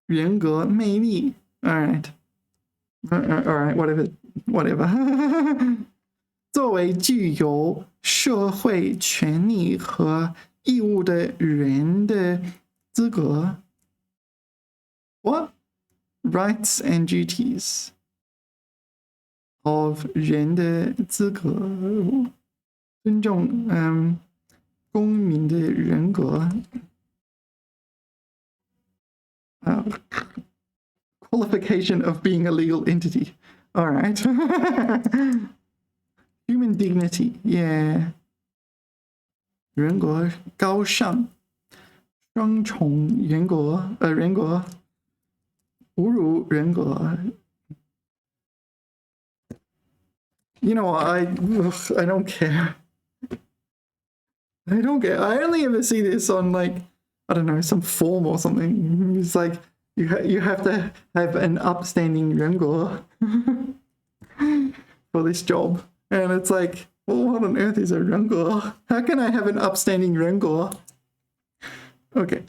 人格魅力 ，All right, whatever. 作为具有社会权利和义务的人的资格 ，What? Rights and duties of 人的资格，尊重公民的人格。Qualification of being a legal entity. All right. Human dignity. Yeah. 人格高尚，双重人格，侮辱人格。You know, I don't care. I don't care. I only ever see this on like, I don't know, some form or something. It's like you have to have an upstanding 人格 for this job. And it's like, well, what on earth is a 人格? How can I have an upstanding 人格? Okay.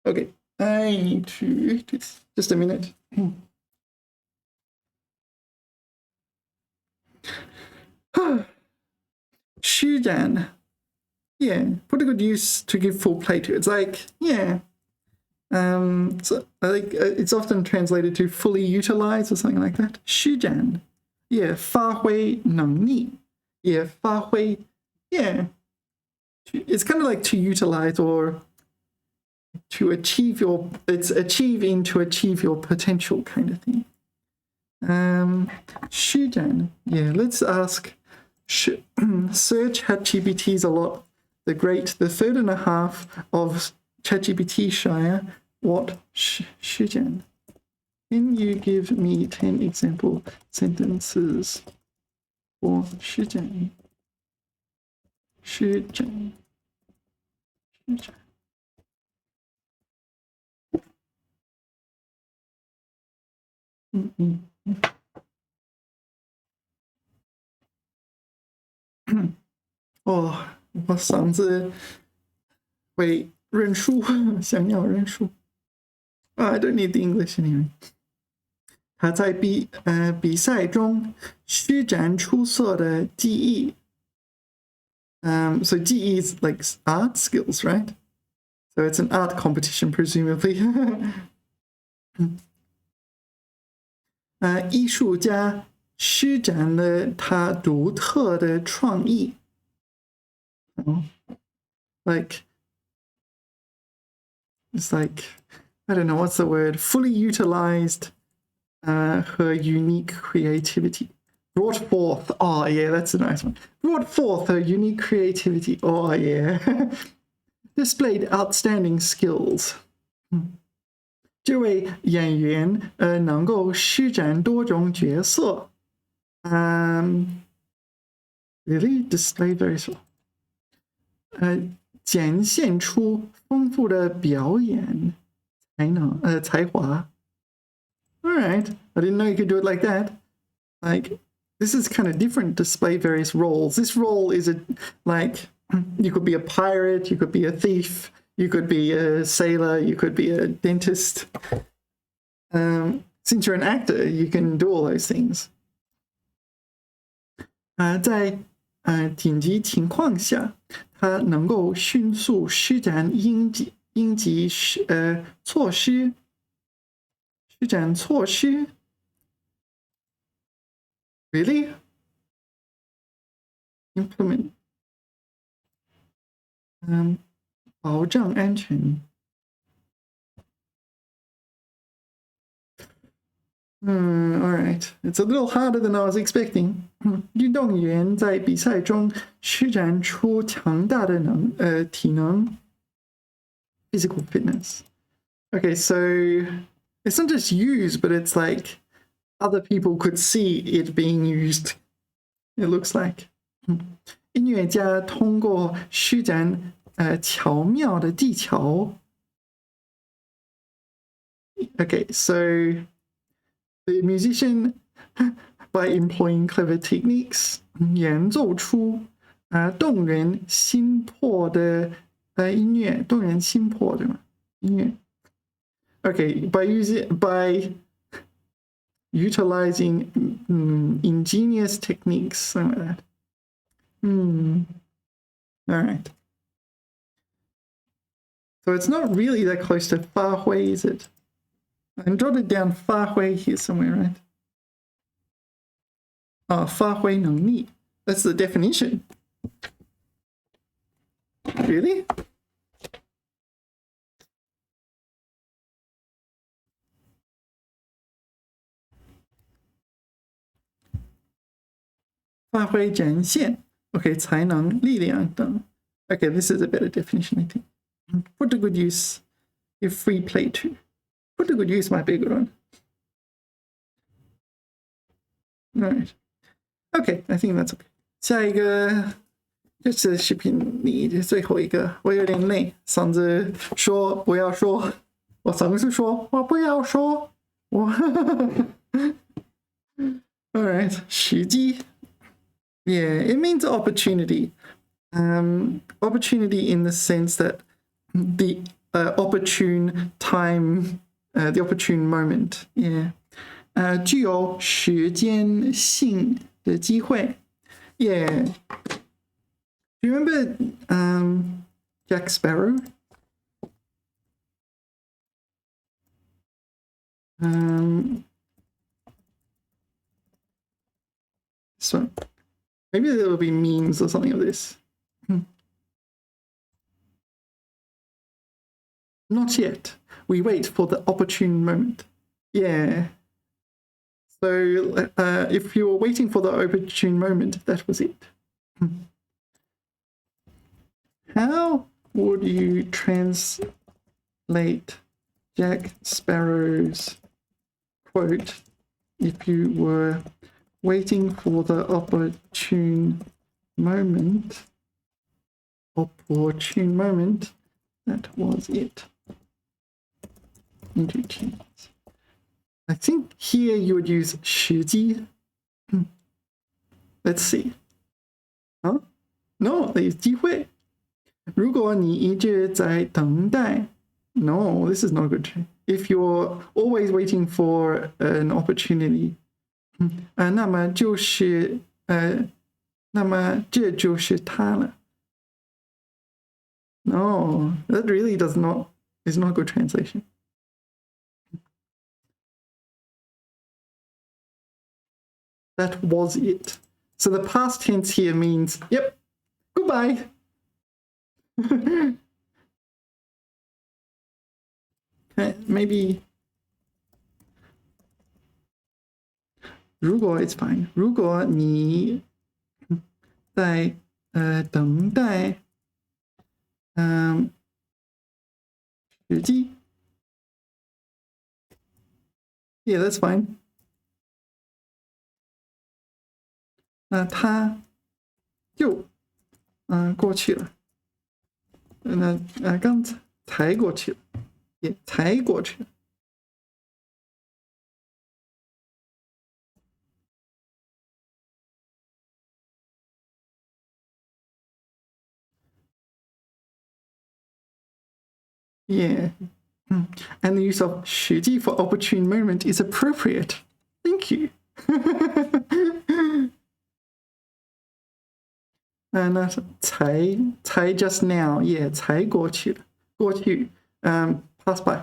Okay, I need to just a minute. Shujan. Yeah, put a good use to give full play to. It's like, yeah. So I think it's often translated to fully utilize or something like that. 施展 yeah, 发挥能力 yeah, 发挥 yeah. It's kind of like to utilize or to achieve your, it's achieving to achieve your potential kind of thing. 施展 yeah, let's ask search ChatGPT is a lot the 3rd and a half of ChatGPT Shire. What 施展 Can you give me 10 example sentences for 施展 施展 施展 哦，我嗓子会认输，想要认输。I don't need the English anyway. 他在比赛中施展出色的技艺。So 技艺 is like art skills, right? So it's an art competition, presumably. 艺术家施展了他独特的创意。Like, it's like, I don't know, what's the word? Fully utilized her unique creativity. Brought forth, oh yeah, that's a nice one. Brought forth her unique creativity, oh yeah. Displayed outstanding skills. 这位演员能够施展多种角色。Really display very well. 展现出丰富的表演才华。All right, I didn't know you could do it like that. Like, this is kind of different. Display various roles. This role is like, you could be a pirate, you could be a thief, you could be a sailor, you could be a dentist. Since you're an actor, you can do all those things. 在紧急情况下，他能够迅速施展应急措施。施展措施 ？Really? Implement. 保障安全。all right. It's a little harder than I was expecting. 运动员在比赛中施展出强大的体能 physical fitness. Okay, so it's not just used, but it's like other people could see it being used. It looks like. 音乐家通过施展巧妙的技巧。Okay, so the musician, by employing clever techniques, 演奏出动人心魄的音乐，动人心魄对吗？音乐。Okay, by utilizing ingenious techniques, something like that. All right. So it's not really that close to 发挥, is it? I jotted down 发挥 here somewhere, right? 发挥能力. That's the definition. Really? Okay, 才能力量等. Okay, this is a better definition, I think. Put to good use if free play too. Put to good use might be a good one. All right. Okay, I think that's okay. 下一个就是视频里最后一个，我有点累，嗓子说不要说，我嗓子说我不要说，我。All right, 时机。Yeah, it means opportunity. Opportunity in the sense that the opportune time, the opportune moment. Yeah. 具有时间性的机会。Yeah. Do you remember Jack Sparrow? So maybe there will be memes or something of this. Not yet. We wait for the opportune moment. Yeah. So if you were waiting for the opportune moment, that was it. How would you translate Jack Sparrow's quote if you were waiting for the opportune moment? Opportune moment, that was it. Into Chinese. I think here you would use 时机. Let's see. Huh? No, there's 机会. 如果你一直在等待, no, this is not good. If you're always waiting for an opportunity, 那么这就是它了. No, that really is not good translation. That was it. So the past tense here means, yep, goodbye. Okay, maybe 如果 it's fine. 如果你在等待时机 Yeah, that's fine. 那它就过去了。那刚才过去了，也才过去了。Yeah. And the use of 时机 for opportune moment is appropriate. Thank you. And 才 just now, yeah, 才过去了，过去 pass by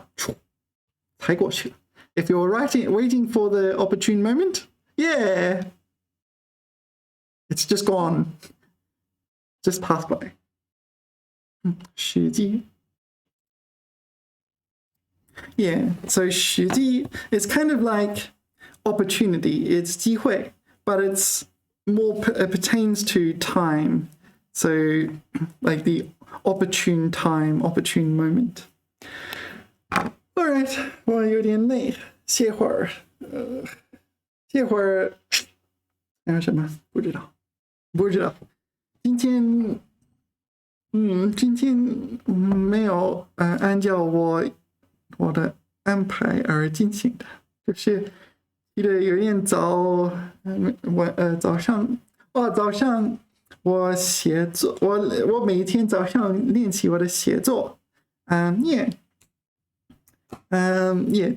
才过去了。if you're waiting for the opportune moment, yeah, it's just gone, just passed by. 时机 Yeah, so 时机 is kind of like opportunity, it's 机会, but it's more pertains to time. So like the opportune time, opportune moment. All right, 我有点累，歇会儿。歇会儿还有什么？不知道。今天没有按照我的安排而进行的，就是记得有点早上我写作，我每天早上练习我的写作，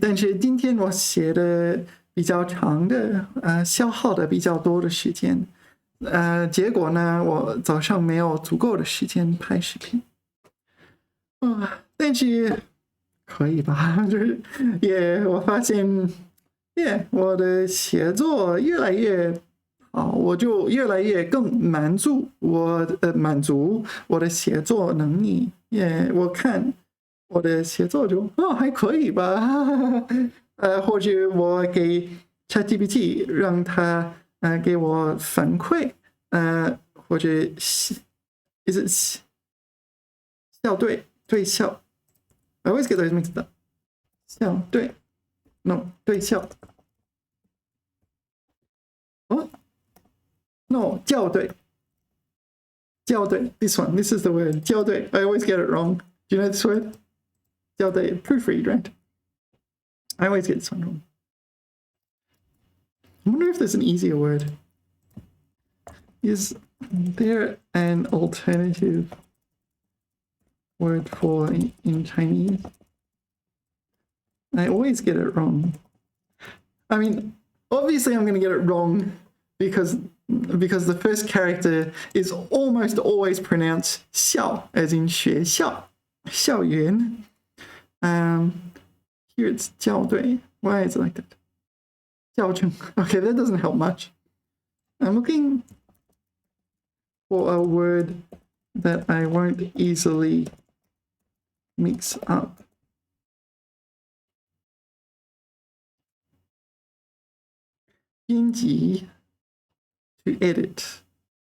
但是今天我写的比较长的，消耗的比较多的时间，结果呢，我早上没有足够的时间拍视频，但是可以吧？就是我发现，我的写作越来越好，我就越来越更满足我的写作能力，我看。我的写作就还可以吧，或者我给 ChatGPT 让他给我反馈，或者校对校 I always get those mixed up. 校对 No 对校No 校对 This is the word 校对 I always get it wrong. Do you know this word? Proofread, right? I always get this one wrong. I wonder if there's an easier word. Is there an alternative word for in Chinese? I always get it wrong. I mean, obviously I'm going to get it wrong because the first character is almost always pronounced 校, as in 学校, 校园. Here it's 校对. Why is it like that? 校正. Okay, that doesn't help much. I'm looking for a word that I won't easily mix up.编辑 to edit.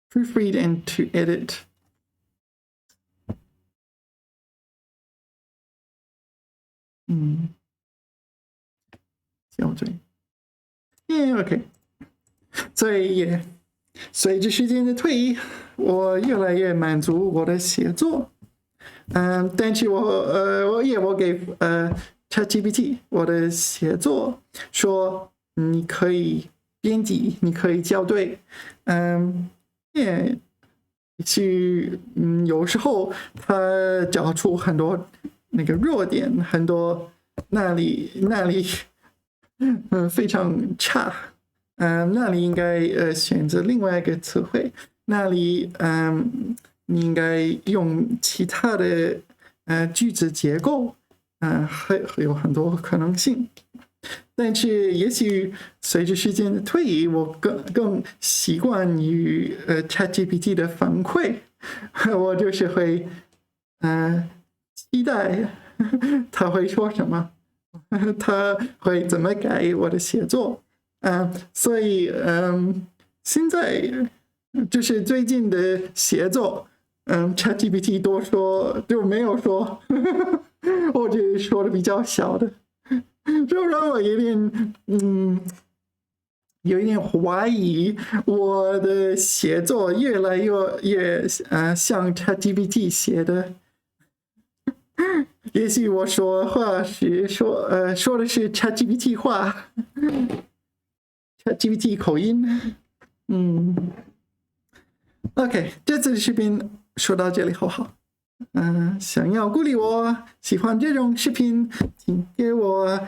Proofread and to edit. Yeah, okay. 所以随着时间的推移，我越来越满足我的写作。但是我给ChatGPT 我的写作说，你可以编辑，你可以校对。有时候他找出很多那个弱点，很多那里非常差，那里应该选择另外一个词汇，那里你应该用其他的句子结构，还有很多可能性。但是也许随着时间的推移，我更习惯于ChatGPT 的反馈，我就是会期待他会说什么，他会怎么改我的写作，所以现在就是最近的写作，ChatGPT 多说就没有说，或者说的比较小的。就让我有一点怀疑，我的写作越来越像 ChatGPT 写的。也许我说话时说的是 ChatGPT 话 ，ChatGPT 口音。OK， 这次的视频说到这里好不好？想要鼓励我喜欢这种视频，请给我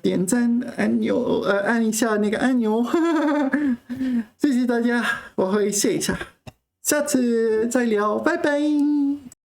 点赞按钮，按一下那个按钮，谢谢大家，我会谢一下，下次再聊，拜拜。